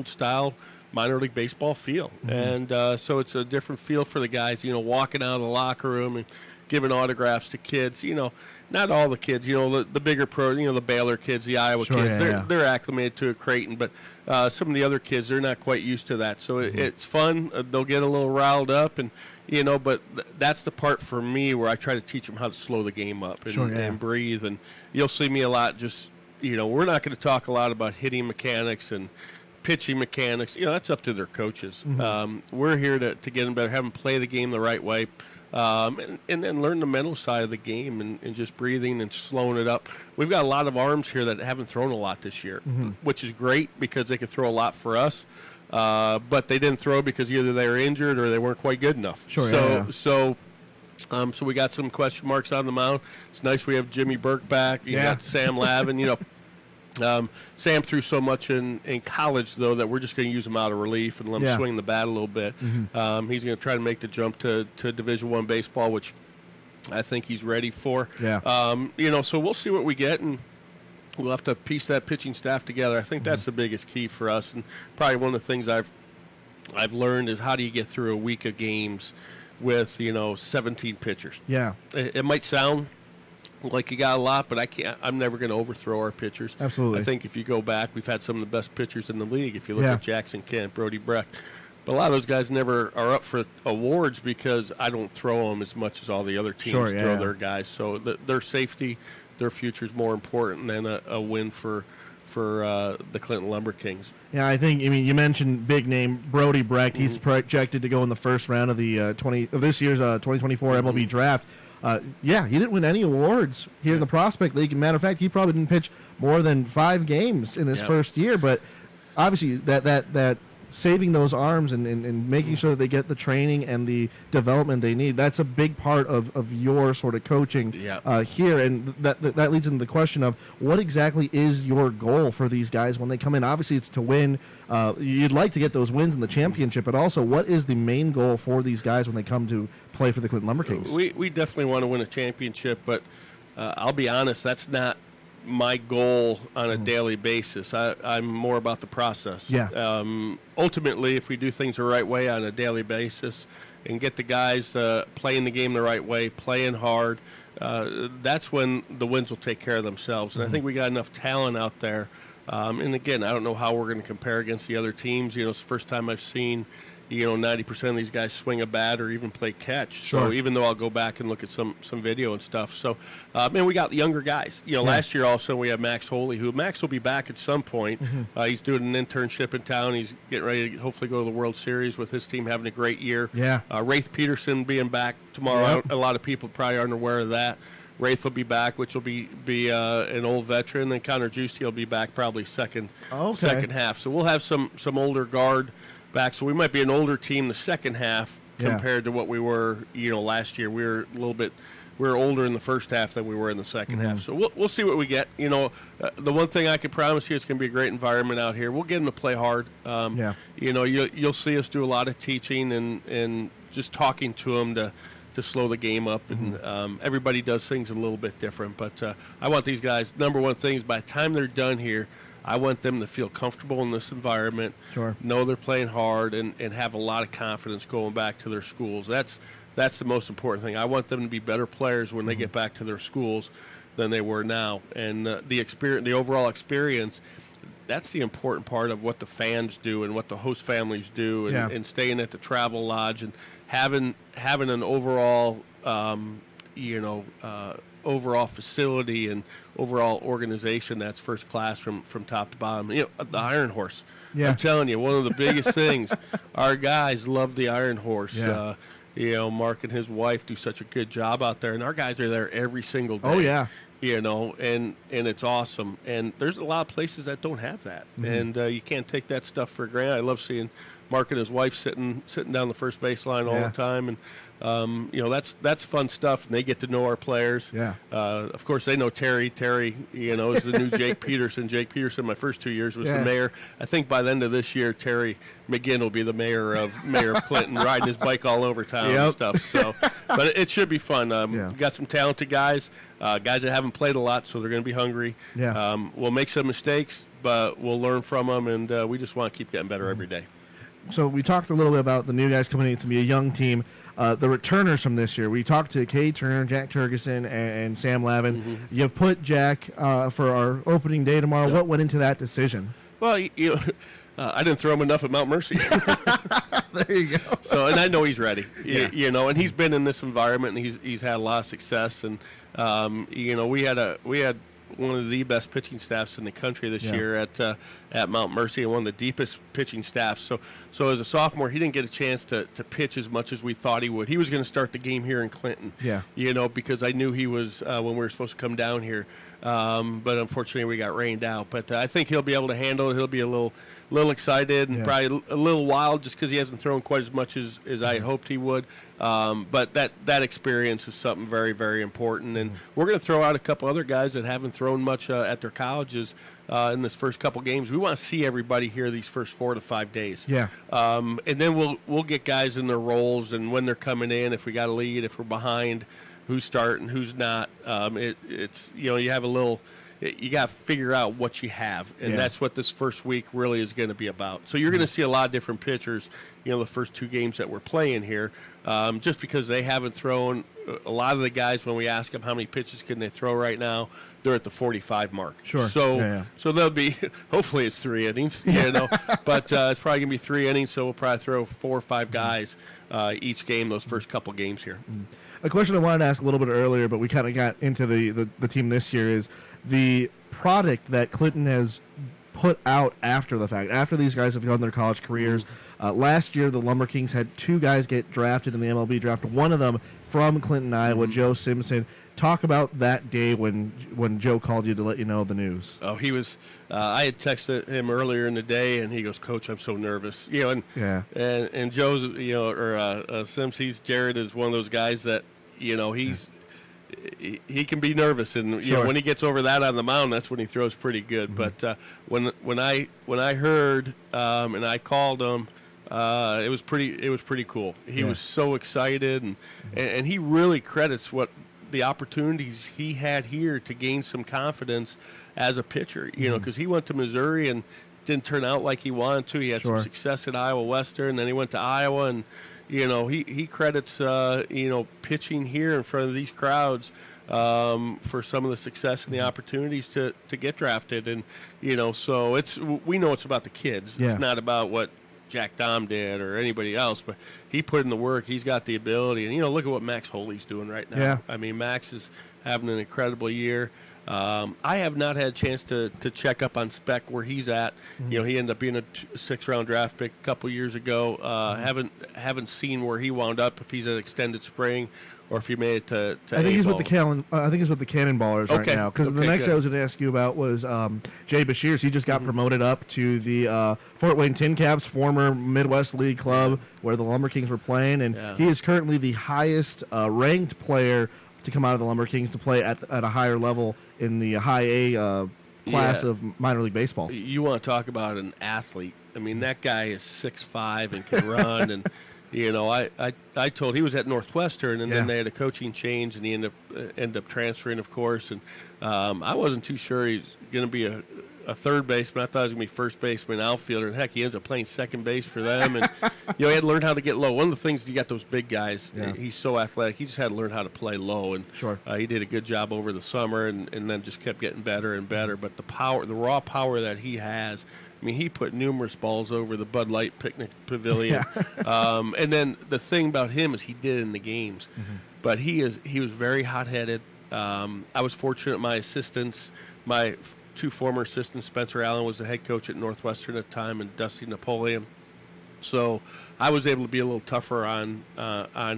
style minor league baseball feel. And so it's a different feel for the guys, you know, walking out of the locker room and giving autographs to kids. You know, not all the kids, you know, the bigger pro, you know, the Baylor kids, the Iowa kids, they're acclimated to a Creighton, but some of the other kids, they're not quite used to that. So it's fun. They'll get a little riled up, and you know, but that's the part for me where I try to teach them how to slow the game up and breathe. And you'll see me a lot just, you know, we're not going to talk a lot about hitting mechanics and pitching mechanics. You know, that's up to their coaches. We're here to get them better, have them play the game the right way, and then learn the mental side of the game, and just breathing and slowing it up. We've got a lot of arms here that haven't thrown a lot this year, which is great because they could throw a lot for us. But they didn't throw because either they were injured or they weren't quite good enough. So we got some question marks on the mound. It's nice we have Jimmy Burke back. You got Sam Lavin. You know, Sam threw so much in college, though, that we're just going to use him out of relief and let him swing the bat a little bit. He's going to try to make the jump to Division I baseball, which I think he's ready for. You know, so we'll see what we get, and we'll have to piece that pitching staff together. I think that's the biggest key for us, and probably one of the things I've learned is how do you get through a week of games with, you know, 17 pitchers. It might sound like you got a lot, but I'm never going to overthrow our pitchers. Absolutely. I think if you go back, we've had some of the best pitchers in the league. If you look at Jackson Kent, Brody Breck, but a lot of those guys never are up for awards because I don't throw them as much as all the other teams throw their guys. So their safety, their future is more important than a win for the Clinton Lumberkings. Yeah, I think. I mean, you mentioned big name Brody Brecht. He's projected to go in the first round of the this year's 2024 MLB draft. He didn't win any awards here in the Prospect League. Matter of fact, he probably didn't pitch more than 5 games in his first year. But obviously, that saving those arms and making sure that they get the training and the development they need, that's a big part of your sort of coaching here. And that leads into the question of what exactly is your goal for these guys when they come in? Obviously, it's to win. You'd like to get those wins in the championship, but also what is the main goal for these guys when they come to play for the Clinton Lumberkings? We definitely want to win a championship, but I'll be honest, that's not my goal on a daily basis. I'm more about the process. Ultimately, if we do things the right way on a daily basis and get the guys playing the game the right way, playing hard, that's when the wins will take care of themselves. And I think we got enough talent out there. And again, I don't know how we're going to compare against the other teams. You know, it's the first time I've seen, 90% of these guys swing a bat or even play catch. Sure. So even though I'll go back and look at some video and stuff. So, we got younger guys. Last year also we had Max Holy, who Max will be back at some point. He's doing an internship in town. He's getting ready to hopefully go to the World Series with his team, having a great year. Yeah. Rafe Peterson being back tomorrow. Yep. A lot of people probably aren't aware of that. Rafe will be back, which will be an old veteran. Then Connor Juicy will be back probably second half. So we'll have some older guard back. So we might be an older team the second half compared to what we were, last year. We were older in the first half than we were in the second half. So we'll see what we get. The one thing I can promise you, it's going to be a great environment out here. We'll get them to play hard. You'll see us do a lot of teaching and just talking to them to slow the game up, and everybody does things a little bit different. But I want these guys, number one thing is by the time they're done here, I want them to feel comfortable in this environment, know they're playing hard, and have a lot of confidence going back to their schools. That's the most important thing. I want them to be better players when they get back to their schools than they were now. And the overall experience, that's the important part of what the fans do and what the host families do, and staying at the travel lodge and having an overall overall facility and overall organization that's first class from top to bottom. The Iron Horse. I'm telling you, one of the biggest things, our guys love the Iron Horse. Mark and his wife do such a good job out there, and our guys are there every single day. Oh yeah. And it's awesome. And there's a lot of places that don't have that, and you can't take that stuff for granted. I love seeing Mark and his wife sitting down the first baseline all the time, and that's fun stuff. And they get to know our players. Of course, they know Terry. Terry, is the new Jake Peterson. Jake Peterson, my first 2 years, was the mayor. I think by the end of this year, Terry McGinn will be the mayor of Clinton, riding his bike all over town and stuff. So, but it should be fun. We got some talented guys, guys that haven't played a lot, so they're going to be hungry. We'll make some mistakes, but we'll learn from them, and we just want to keep getting better every day. So we talked a little bit about the new guys coming in. It's going to be a young team. The returners from this year, we talked to Kay Turner, Jack Turgeson, and Sam Lavin. You put Jack for our opening day tomorrow. What went into that decision? Well, I didn't throw him enough at Mount Mercy. There you go. So, and I know he's ready. And he's been in this environment, and he's had a lot of success. And we had one of the best pitching staffs in the country this year at Mount Mercy, and one of the deepest pitching staffs. So as a sophomore, he didn't get a chance to pitch as much as we thought he would. He was going to start the game here in Clinton. Because I knew he was when we were supposed to come down here. But unfortunately, we got rained out. But I think he'll be able to handle it. He'll be a little excited and probably a little wild just because he hasn't thrown quite as much as I had hoped he would. But that experience is something very, very important. And we're going to throw out a couple other guys that haven't thrown much at their colleges in this first couple games. We want to see everybody here these first 4 to 5 days. And then we'll get guys in their roles and when they're coming in, if we got a lead, if we're behind, who's starting, who's not. It's you have a little. You got to figure out what you have, and that's what this first week really is going to be about. So you're going to see a lot of different pitchers, the first 2 games that we're playing here, just because they haven't thrown. A lot of the guys, when we ask them how many pitches can they throw right now, they're at the 45 mark. So they'll be, hopefully it's 3 innings, but it's probably going to be 3 innings, so we'll probably throw 4 or 5 guys each game, those first couple games here. A question I wanted to ask a little bit earlier, but we kind of got into the team this year is the product that Clinton has put out after the fact, after these guys have gone their college careers. Last year, the Lumberkings had 2 guys get drafted in the MLB draft, one of them from Clinton, Iowa, Joe Simpson. Talk about that day when Joe called you to let you know the news. Oh, he was. I had texted him earlier in the day, and he goes, "Coach, I'm so nervous." And Joe's, Sims, Jared is one of those guys that, he can be nervous, and when he gets over that on the mound, that's when he throws pretty good. But when I heard and I called him, it was pretty cool. He was so excited, and he really credits what the opportunities he had here to gain some confidence as a pitcher. Because he went to Missouri and didn't turn out like he wanted to. He had some success at Iowa Western, then he went to Iowa and. He credits, pitching here in front of these crowds for some of the success and the opportunities to get drafted. And, so we know it's about the kids. It's not about what Jack Dom did or anybody else, but he put in the work. He's got the ability. And, look at what Max Holy's doing right now. Yeah. I mean, Max is having an incredible year. I have not had a chance to check up on Spec where he's at. He ended up being a 6th-round draft pick a couple years ago. Haven't seen where he wound up, if he's at extended spring or if he made it to I think he's with the Cannonballers right now. Because the next good. I was going to ask you about was Jay Bashir. So he just got promoted up to the Fort Wayne Tin Caps, former Midwest League club where the Lumberkings were playing, and he is currently the highest ranked player to come out of the Lumberkings to play at a higher level in the high A class of minor league baseball. You want to talk about an athlete. I mean, that guy is 6'5" and can run. And, I told he was at Northwestern, and then they had a coaching change, and he ended up transferring, of course. And I wasn't too sure he's going to be a third baseman. I thought he was going to be first baseman, outfielder. And, heck, he ends up playing second base for them. And, he had to learn how to get low. One of the things, you got those big guys. Yeah. He's so athletic. He just had to learn how to play low. And he did a good job over the summer and then just kept getting better and better. But the raw power that he has, I mean, he put numerous balls over the Bud Light picnic pavilion. And then the thing about him is he did in the games. But he was very hot-headed. I was fortunate my assistants, my two former assistants, Spencer Allen was the head coach at Northwestern at the time, and Dusty Napoleon. So I was able to be a little tougher on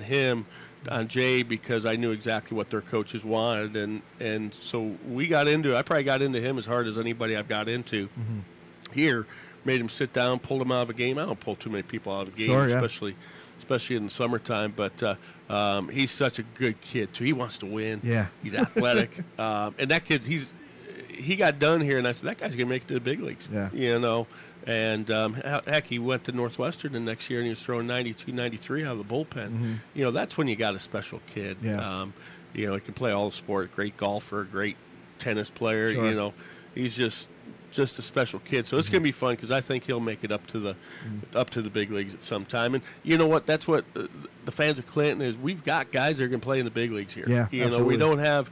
him, on Jay, because I knew exactly what their coaches wanted. And so we got into it. I probably got into him as hard as anybody I've got into. Here, made him sit down, pulled him out of a game. I don't pull too many people out of a game, especially in the summertime. But he's such a good kid too. He wants to win. Yeah, he's athletic, and that kid's he got done here, and I said that guy's gonna make it to the big leagues. Yeah, And heck, he went to Northwestern the next year, and he was throwing 92, 93 out of the bullpen. That's when you got a special kid. Yeah. He can play all the sport. Great golfer, great tennis player. He's just a special kid. So it's going to be fun because I think he'll make it up to the big leagues at some time. And you know what? That's what the fans of Clinton is. We've got guys that are going to play in the big leagues here. Yeah, absolutely. We don't have.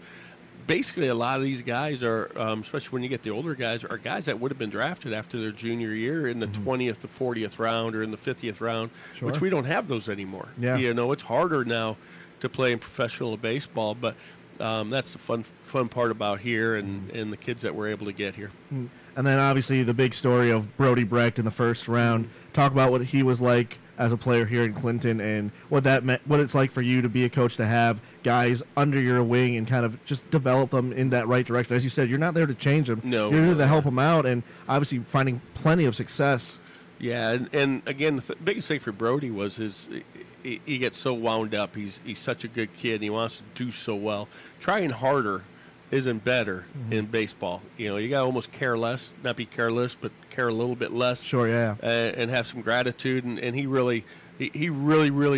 Basically, a lot of these guys are, especially when you get the older guys, are guys that would have been drafted after their junior year in the 20th to 40th round or in the 50th round, which we don't have those anymore. Yeah. It's harder now to play in professional baseball, but that's the fun part about here and the kids that we're able to get here. And then obviously the big story of Brody Brecht in the first round. Talk about what he was like as a player here in Clinton and what that meant, what it's like for you to be a coach, to have guys under your wing and kind of just develop them in that right direction. As you said, you're not there to change them. No, you're there to help them out, and obviously finding plenty of success. Yeah, and again, the biggest thing for Brody was he gets so wound up. He's such a good kid, and he wants to do so well. Trying harder isn't better in baseball. You got to almost care less, not be careless, but care a little bit less. Sure, yeah. And have some gratitude, and he really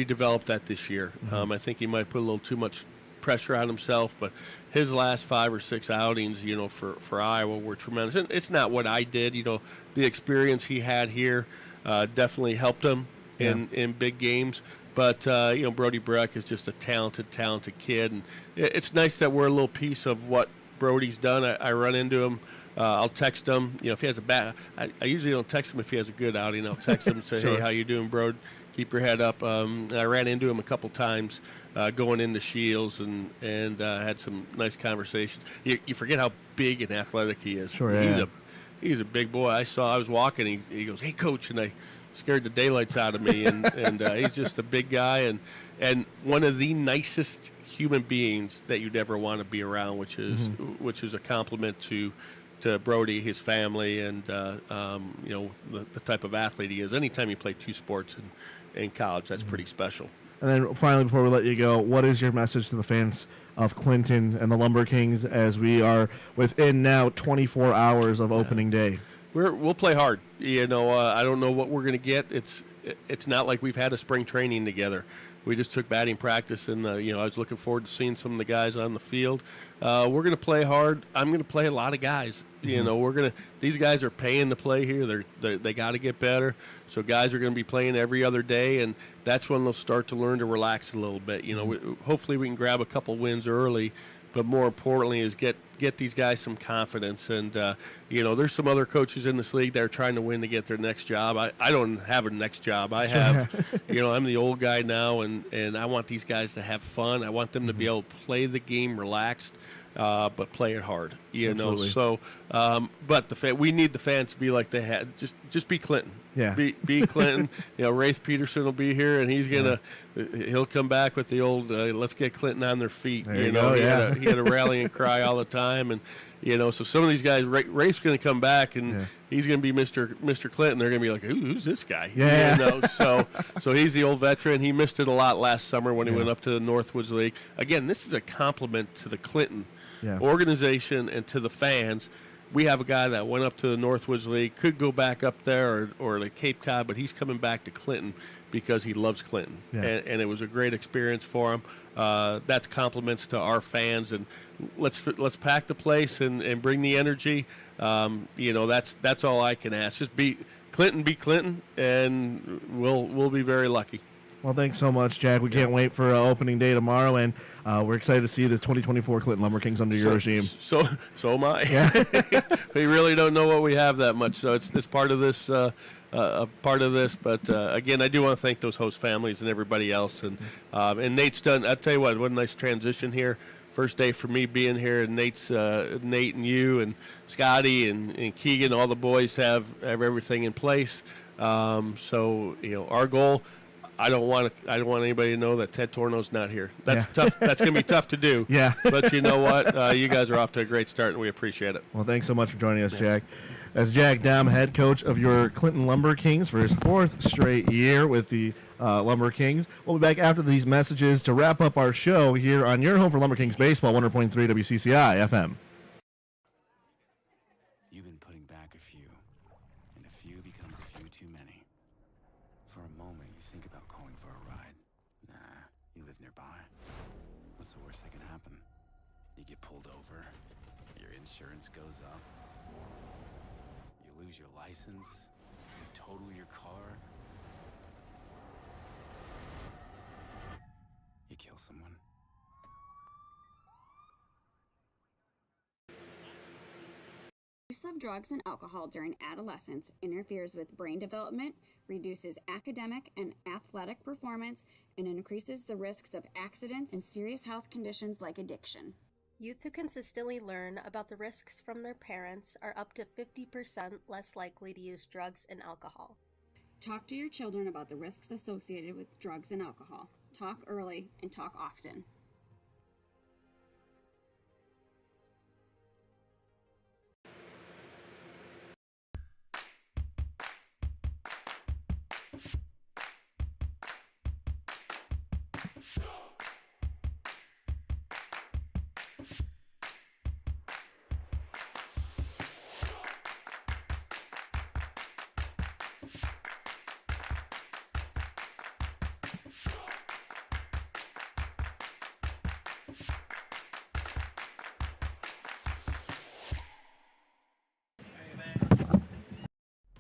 developed that this year. I think he might put a little too much pressure on himself, but his last 5 or 6 outings, for Iowa were tremendous. And it's not what I did. The experience he had here definitely helped him in big games. But, Brody Brecht is just a talented kid. And it's nice that we're a little piece of what Brody's done. I run into him. I'll text him. If he has a bad – I usually don't text him if he has a good outing. I'll text him and say, Hey, how you doing, bro? Keep your head up. And I ran into him a couple times going into Shields and had some nice conversations. You forget how big and athletic he is. Sure, yeah. He's a big boy. I was walking. He goes, Hey, Coach, and I scared the daylights out of me. And he's just a big guy and one of the nicest human beings that you'd ever want to be around, which is a compliment to Brody, his family, and the type of athlete he is. Anytime you play 2 sports in college, that's pretty special. And then finally, before we let you go, what is your message to the fans of Clinton and the Lumberkings as we are within now 24 hours of opening day? We'll play hard. I don't know what we're going to get. It's not like we've had a spring training together. We just took batting practice, and I was looking forward to seeing some of the guys on the field. We're going to play hard. I'm going to play a lot of guys. These guys are paying to play here. They got to get better. So guys are going to be playing every other day, and that's when they'll start to learn to relax a little bit. Hopefully we can grab a couple wins early but more importantly is get these guys some confidence. And there's some other coaches in this league that are trying to win to get their next job. I don't have a next job. I have, I'm the old guy now, and I want these guys to have fun. I want them to be able to play the game relaxed, but play it hard. Absolutely. So, but we need the fans to be like they had. Just be Clinton. Yeah. Be Clinton. Rafe Peterson will be here, and he'll come back with the old let's get Clinton on their feet. There you go, he had a rallying cry all the time, and so some of these guys, Rafe's going to come back, and he's going to be Mr. Clinton. They're going to be like, who's this guy? Yeah. So he's the old veteran. He missed it a lot last summer when he went up to the Northwoods League. Again, this is a compliment to the Clinton organization and to the fans. We have a guy that went up to the Northwoods League, could go back up there or to Cape Cod, but he's coming back to Clinton because he loves Clinton. Yeah. And it was a great experience for him. That's compliments to our fans, and let's pack the place and bring the energy. That's all I can ask. Just be Clinton, and we'll be very lucky. Well, thanks so much, Jack. We can't wait for opening day tomorrow, and we're excited to see the 2024 Clinton Lumberkings under your regime. So am I. Yeah. We really don't know what we have that much, so it's part of this. But again, I do want to thank those host families and everybody else, and Nate's done. I'll tell you what a nice transition here. First day for me being here, and Nate and you and Scotty and Keegan, all the boys have everything in place. So our goal. I don't want anybody to know that Ted Torno's not here. That's tough. That's going to be tough to do. Yeah. But you know what? You guys are off to a great start, and we appreciate it. Well, thanks so much for joining us, Jack. That's Jack Dahm, head coach of your Clinton Lumberkings for his 4th straight year with the Lumberkings. We'll be back after these messages to wrap up our show here on your home for Lumberkings baseball, 100.3 WCCI FM. You've been putting back a few, and a few becomes a few too many. For a moment, you think about going for a ride. Nah, you live nearby. What's the worst that can happen? You get pulled over, your insurance goes up, you lose your license, you total your car, you kill someone. Use of drugs and alcohol during adolescence interferes with brain development, reduces academic and athletic performance, and increases the risks of accidents and serious health conditions like addiction. Youth who consistently learn about the risks from their parents are up to 50% less likely to use drugs and alcohol. Talk to your children about the risks associated with drugs and alcohol. Talk early and talk often.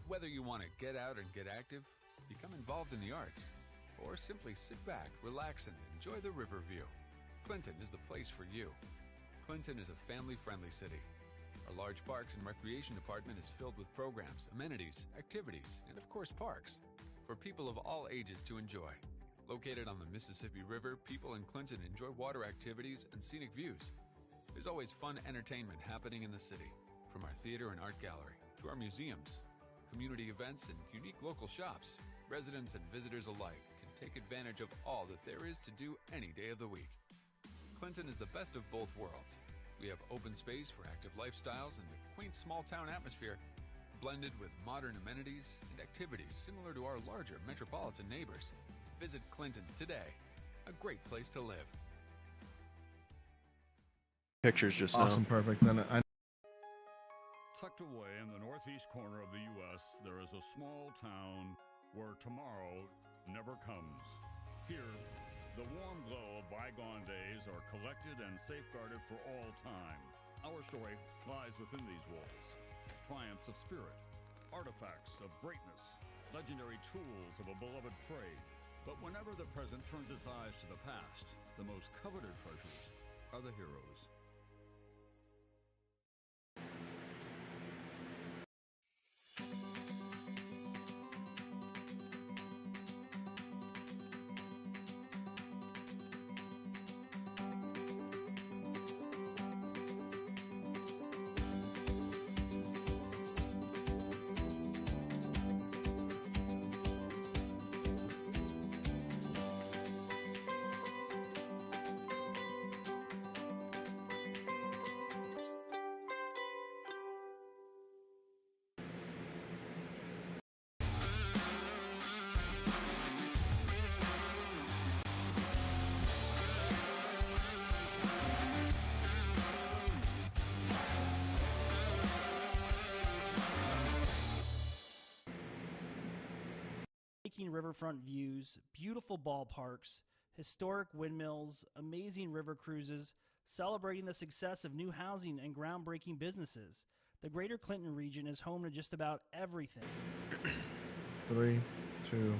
Whether you want to get out and get active, become involved in the arts, or simply sit back, relax, and enjoy the river view, Clinton is the place for you. Clinton is a family-friendly city. Our large parks and recreation department is filled with programs, amenities, activities, and of course parks, for people of all ages to enjoy. Located on the Mississippi River, people in Clinton enjoy water activities and scenic views. There's always fun entertainment happening in the city, from our theater and art gallery to our museums, community events, and unique local shops. Residents and visitors alike can take advantage of all that there is to do any day of the week. Clinton is the best of both worlds. We have open space for active lifestyles and a quaint small-town atmosphere, blended with modern amenities and activities similar to our larger metropolitan neighbors. Visit Clinton today. A great place to live. Pictures just Awesome, now. perfect. Then Tucked away in the northeast corner of the U.S., there is a small town where tomorrow never comes. Here, the warm glow of bygone days are collected and safeguarded for all time. Our story lies within these walls. Triumphs of spirit, artifacts of greatness, legendary tools of a beloved trade. But whenever the present turns its eyes to the past, the most coveted treasures are the heroes. breathtaking riverfront views, beautiful ballparks, historic windmills, amazing river cruises, celebrating the success of new housing and groundbreaking businesses. The Greater Clinton region is home to just about everything. 3, 2.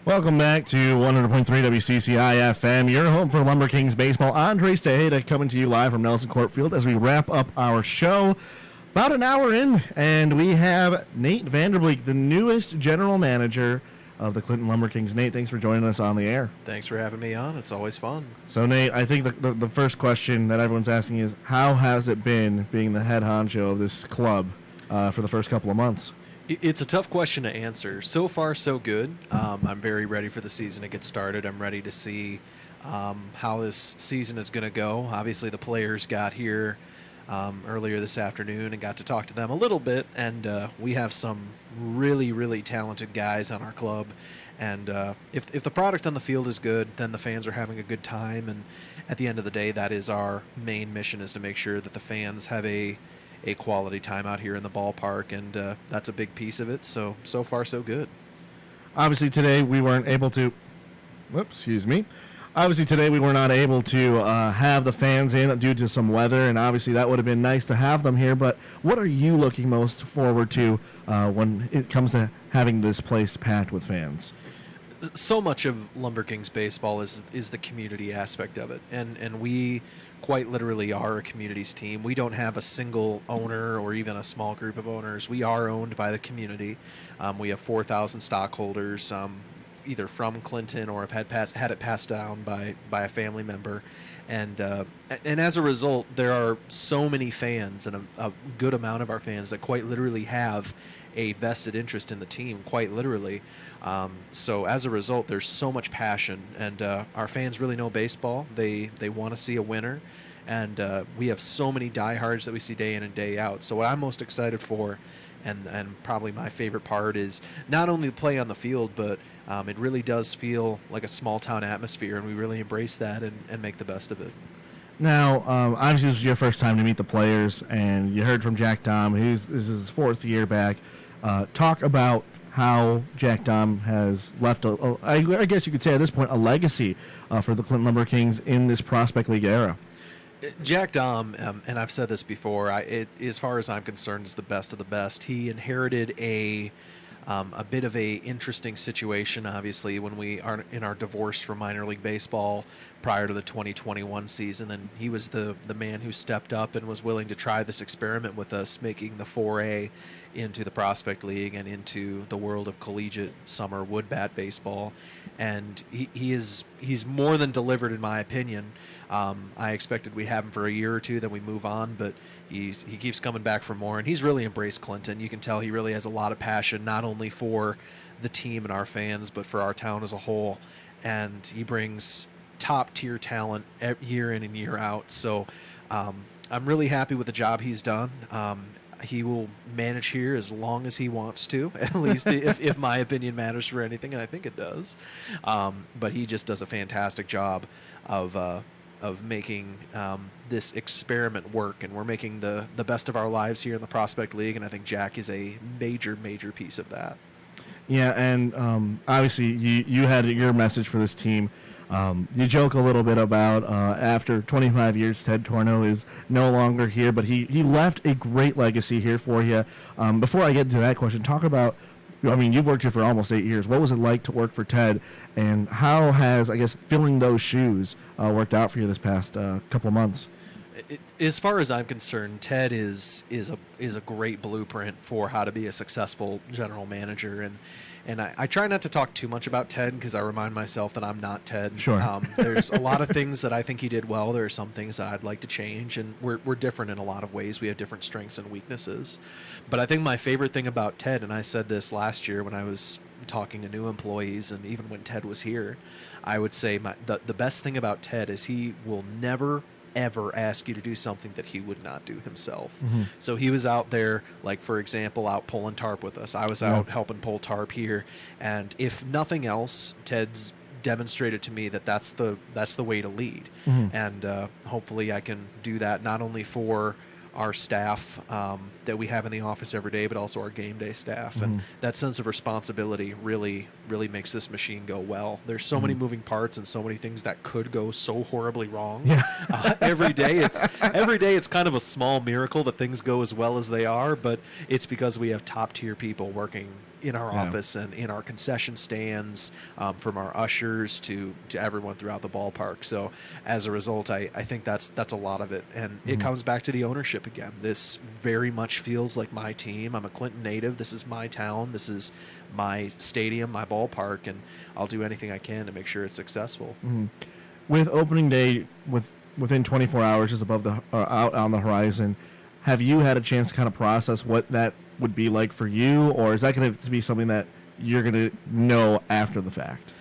Welcome back to 100.3 WCCI FM, your home for Lumberkings baseball. Andres Tejeda coming to you live from Nelson Court Field as we wrap up our show. About an hour in, and we have Nate Vanderbleek, the newest general manager of the Clinton Lumberkings. Nate, thanks for joining us on the air. Thanks for having me on. It's always fun. So, Nate, I think the first question that everyone's asking is, how has it been being the head honcho of this club for the first couple of months? It's a tough question to answer. So far, so good. I'm very ready for the season to get started. I'm ready to see how this season is going to go. Obviously, the players got here earlier this afternoon and got to talk to them a little bit, and we have some really, really talented guys on our club. And if the product on the field is good, then the fans are having a good time. And at the end of the day, that is our main mission, is to make sure that the fans have a quality time out here in the ballpark, and that's a big piece of it. So far, so good. Obviously, today we weren't able to. Obviously, today we were not able to have the fans in due to some weather, and obviously that would have been nice to have them here. But what are you looking most forward to when it comes to having this place packed with fans? So much of Lumberkings baseball is the community aspect of it, and we quite literally are a community's team. We don't have a single owner or even a small group of owners. We are owned by the community. We have 4,000 stockholders, either from Clinton or have had it passed down by a family member, and as a result, there are so many fans, and a good amount of our fans that quite literally have a vested interest in the team, quite literally. So as a result, there's so much passion, and our fans really know baseball. They want to see a winner, and we have so many diehards that we see day in and day out. So what I'm most excited for, and probably my favorite part, is not only the play on the field, but it really does feel like a small town atmosphere, and we really embrace that and make the best of it. Now, obviously this was your first time to meet the players, and you heard from Jack Dom, this is his 4th year back. Talk about how Jack Dom has left, I guess you could say at this point, a legacy for the Clinton Lumberkings in this Prospect League era. Jack Dom, and I've said this before, as far as I'm concerned, is the best of the best. He inherited a bit of a interesting situation, obviously, when we are in our divorce from minor league baseball prior to the 2021 season, and he was the man who stepped up and was willing to try this experiment with us, making the foray into the Prospect League and into the world of collegiate summer wood bat baseball. And he's more than delivered, in my opinion. I expected we'd have him for a year or two, then we move on, but he keeps coming back for more, and he's really embraced Clinton. You can tell he really has a lot of passion, not only for the team and our fans, but for our town as a whole. And he brings top-tier talent year in and year out. So I'm really happy with the job he's done. He will manage here as long as he wants to, at least if my opinion matters for anything, and I think it does. But he just does a fantastic job of making this experiment work, and we're making the best of our lives here in the Prospect League, and I think Jack is a major piece of that. Yeah, and obviously you had your message for this team. You joke a little bit about after 25 years, Ted Torno is no longer here, but he left a great legacy here for you. Before I get into that question, talk about, you've worked here for almost 8 years. What was it like to work for Ted, and how has, I guess, filling those shoes worked out for you this past couple of months? As far as I'm concerned, Ted is a great blueprint for how to be a successful general manager, and I try not to talk too much about Ted because I remind myself that I'm not Ted. Sure. There's a lot of things that I think he did well. There are some things that I'd like to change, and we're different in a lot of ways. We have different strengths and weaknesses. But I think my favorite thing about Ted, and I said this last year when I was talking to new employees, and even when Ted was here, I would say the best thing about Ted is he will never ever ask you to do something that he would not do himself. Mm-hmm. So he was out there, like, for example, out pulling tarp with us. I was out helping pull tarp here, and if nothing else, Ted's demonstrated to me that that's the way to lead. Mm-hmm. And hopefully I can do that not only for our staff that we have in the office every day, but also our game day staff. And that sense of responsibility really, really makes this machine go well. There's so many moving parts and so many things that could go so horribly wrong. Every day it's kind of a small miracle that things go as well as they are, but it's because we have top tier people working in our office and in our concession stands, from our ushers to everyone throughout the ballpark. So as a result, I think that's a lot of it. And it comes back to the ownership again. This very much feels like my team. I'm a Clinton native. This is my town. This is my stadium, my ballpark, and I'll do anything I can to make sure it's successful. With opening day within 24 hours just above out on the horizon, have you had a chance to kind of process what that would be like for you, or is that going to be something that you're going to know after the fact?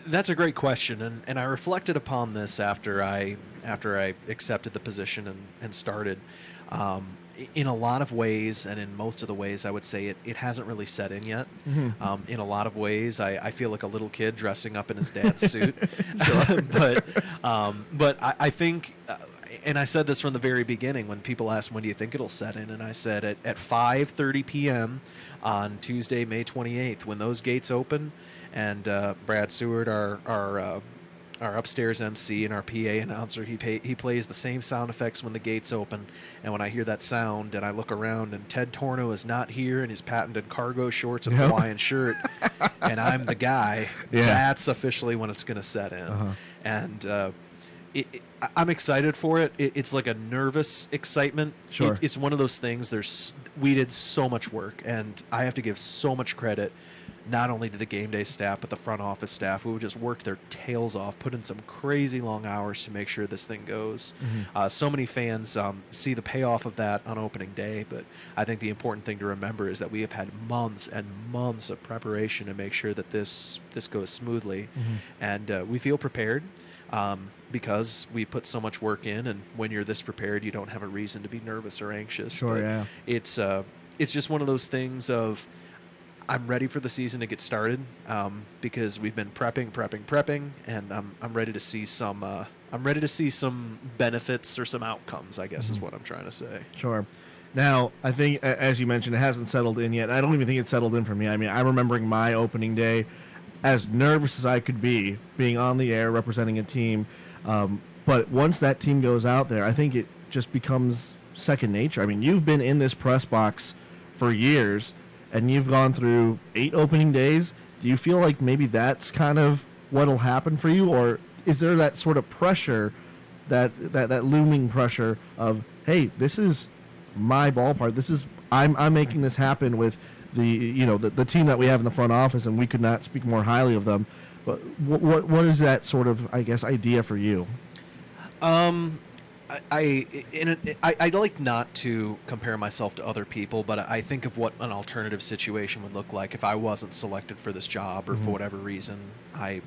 That's a great question, and I reflected upon this after I accepted the position and started. In a lot of ways, and in most of the ways, I would say it hasn't really set in yet. In a lot of ways, I feel like a little kid dressing up in his dad's suit. But I think, and I said this from the very beginning when people asked, when do you think it'll set in? And I said at 5:30 p.m. on Tuesday, May 28th, when those gates open, and Brad Seward, our upstairs MC and our PA announcer, he plays the same sound effects when the gates open. And when I hear that sound and I look around and Ted Torno is not here in his patented cargo shorts and Hawaiian shirt, and I'm the guy, that's officially when it's going to set in. And I'm excited for it. It's like a nervous excitement. Sure. It's one of those things. We did so much work, and I have to give so much credit not only to the game day staff, but the front office staff who just worked their tails off, put in some crazy long hours to make sure this thing goes. So many fans see the payoff of that on opening day, but I think the important thing to remember is that we have had months and months of preparation to make sure that this goes smoothly, and we feel prepared. Because we put so much work in, and when you're this prepared, you don't have a reason to be nervous or anxious. Sure, It's just one of those things of, I'm ready for the season to get started, because we've been prepping, and I'm ready to see some. I'm ready to see some benefits or some outcomes, I guess is what I'm trying to say. Sure. Now, I think, as you mentioned, it hasn't settled in yet. I don't even think it's settled in for me. I mean, I'm remembering my opening day, as nervous as I could be, being on the air representing a team. But once that team goes out there, I think it just becomes second nature. I mean, you've been in this press box for years, and you've gone through 8 opening days. Do you feel like maybe that's kind of what'll happen for you, or is there that sort of pressure, that looming pressure of, hey, this is my ballpark. I'm making this happen with the team that we have in the front office, and we could not speak more highly of them. But what is that sort of, I guess, idea for you? I like not to compare myself to other people, but I think of what an alternative situation would look like if I wasn't selected for this job, or for whatever reason I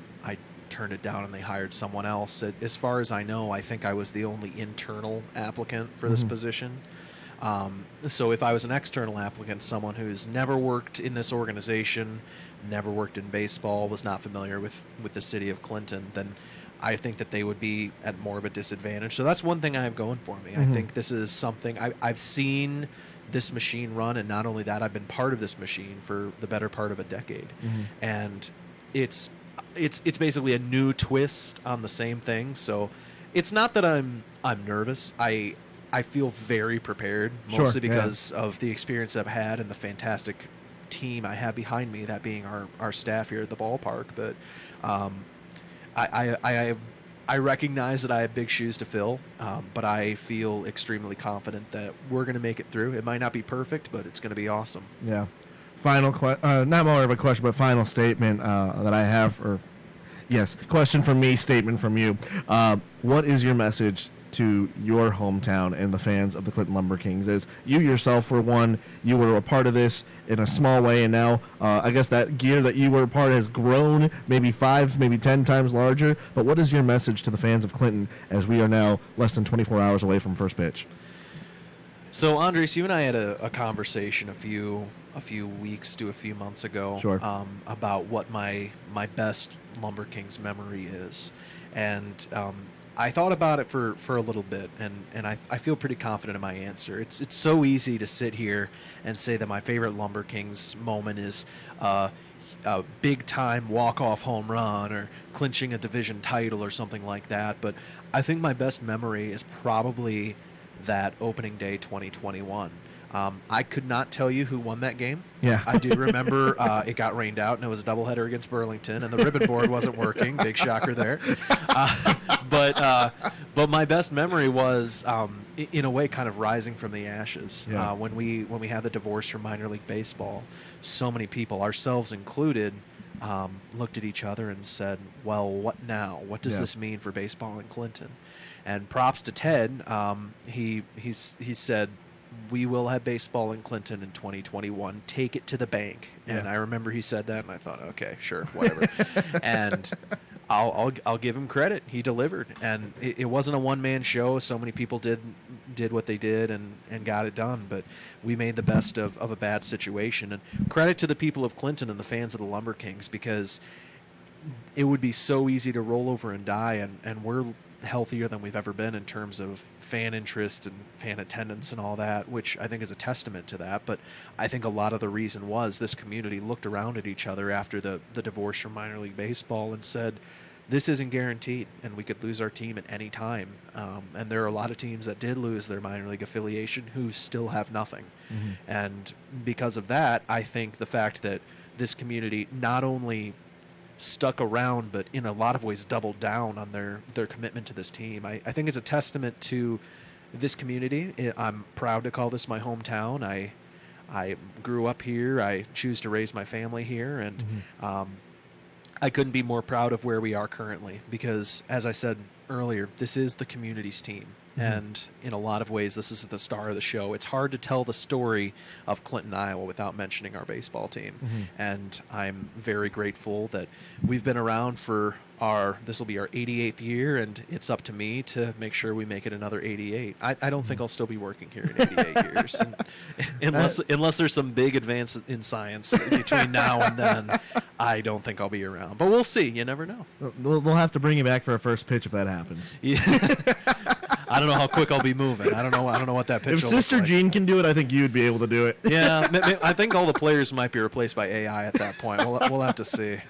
turned it down and they hired someone else. As far as I know, I think I was the only internal applicant for this position. So if I was an external applicant, someone who's never worked in this organization, never worked in baseball, was not familiar with the city of Clinton, then I think that they would be at more of a disadvantage. So that's one thing I have going for me. I think this is something I've seen this machine run, and not only that, I've been part of this machine for the better part of a decade. And it's basically a new twist on the same thing. So it's not that I'm nervous. I feel very prepared, mostly because of the experience I've had and the fantastic team I have behind me, that being our staff here at the ballpark. But I recognize that I have big shoes to fill, but I feel extremely confident that we're going to make it through. It might not be perfect, but it's going to be awesome. Yeah. Final not more of a question, but final statement that I have, or yes, question from me, statement from you. What is your message to your hometown and the fans of the Clinton Lumberkings? As you yourself were one, you were a part of this in a small way, and now I guess that gear that you were a part of has grown maybe 5, maybe 10 times larger. But what is your message to the fans of Clinton as we are now less than 24 hours away from first pitch? So, Andres, you and I had a conversation a few weeks to a few months ago, about what my best Lumberkings memory is, and I thought about it for a little bit, and I feel pretty confident in my answer. It's so easy to sit here and say that my favorite Lumberkings moment is a big-time walk-off home run or clinching a division title or something like that, but I think my best memory is probably that opening day 2021. I could not tell you who won that game. Yeah. I do remember it got rained out, and it was a doubleheader against Burlington, and the ribbon board wasn't working. Big shocker there. But my best memory was, in a way, kind of rising from the ashes. Yeah. When we had the divorce from minor league baseball, so many people, ourselves included, looked at each other and said, well, what now? What does this mean for baseball in Clinton? And props to Ted. He said, we will have baseball in Clinton in 2021. Take it to the bank. And I remember he said that, and I thought, okay, sure, whatever. And I'll give him credit. He delivered, and it wasn't a one-man show. So many people did what they did and got it done. But we made the best of a bad situation. And credit to the people of Clinton and the fans of the Lumberkings, because it would be so easy to roll over and die, and we're healthier than we've ever been in terms of fan interest and fan attendance and all that, which I think is a testament to that. But I think a lot of the reason was this community looked around at each other after the divorce from minor league baseball and said, this isn't guaranteed, and we could lose our team at any time. And there are a lot of teams that did lose their minor league affiliation who still have nothing. Mm-hmm. And because of that, I think the fact that this community not only stuck around, but in a lot of ways doubled down on their commitment to this team. I think it's a testament to this community. I'm proud to call this my hometown. I grew up here. I choose to raise my family here, and I couldn't be more proud of where we are currently, because, as I said earlier, this is the community's team. And in a lot of ways, this is the star of the show. It's hard to tell the story of Clinton, Iowa without mentioning our baseball team. And I'm very grateful that we've been around for this will be our 88th year, and it's up to me to make sure we make it another 88. I don't think I'll still be working here in 88 years. And unless there's some big advance in science between now and then, I don't think I'll be around. But we'll see. You never know. We'll have to bring you back for a first pitch if that happens. Yeah. I don't know how quick I'll be moving. I don't know what that pitch If will Sister look like. Jean can do it, I think you'd be able to do it. Yeah, I think all the players might be replaced by AI at that point. We'll have to see.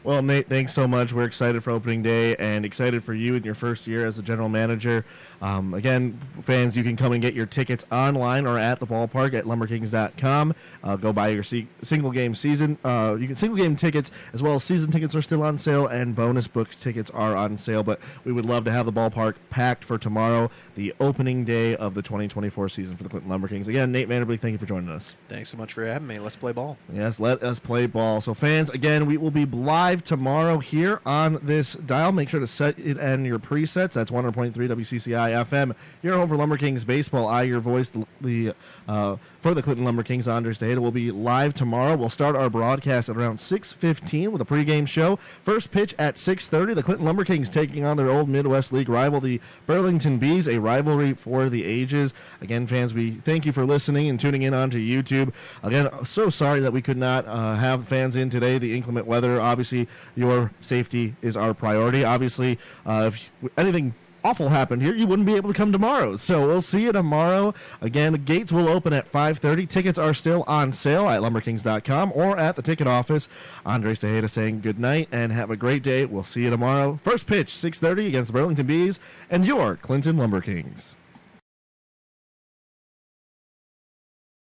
Well, Nate, thanks so much. We're excited for opening day and excited for you in your first year as a general manager. Again, fans, you can come and get your tickets online or at the ballpark at lumberkings.com. Go buy your single game season. You can single game tickets as well as season tickets are still on sale, and bonus books tickets are on sale. But we would love to have the ballpark packed for tomorrow, the opening day of the 2024 season for the Clinton Lumberkings. Again, Nate Vanderbeek, thank you for joining us. Thanks so much for having me. Let's play ball. Yes, let us play ball. So, fans, again, we will be live tomorrow here on this dial. Make sure to set it and your presets. That's 100.3 WCCI FM. Your home for Lumberkings baseball. Your voice, for the Clinton Lumberkings. Andres Tejeda will be live tomorrow. We'll start our broadcast at around 6:15 with a pregame show. First pitch at 6:30. The Clinton Lumberkings taking on their old Midwest League rival, the Burlington Bees, a rivalry for the ages. Again, fans, we thank you for listening and tuning in onto YouTube. Again, so sorry that we could not have fans in today. The inclement weather, obviously, your safety is our priority. Obviously, if anything awful happened here, you wouldn't be able to come tomorrow. So we'll see you tomorrow. Again, the gates will open at 5:30. Tickets are still on sale at lumberkings.com or at the ticket office. Andres Tejeda saying good night and have a great day. We'll see you tomorrow. First pitch, 6:30 against the Burlington Bees and your Clinton Lumberkings.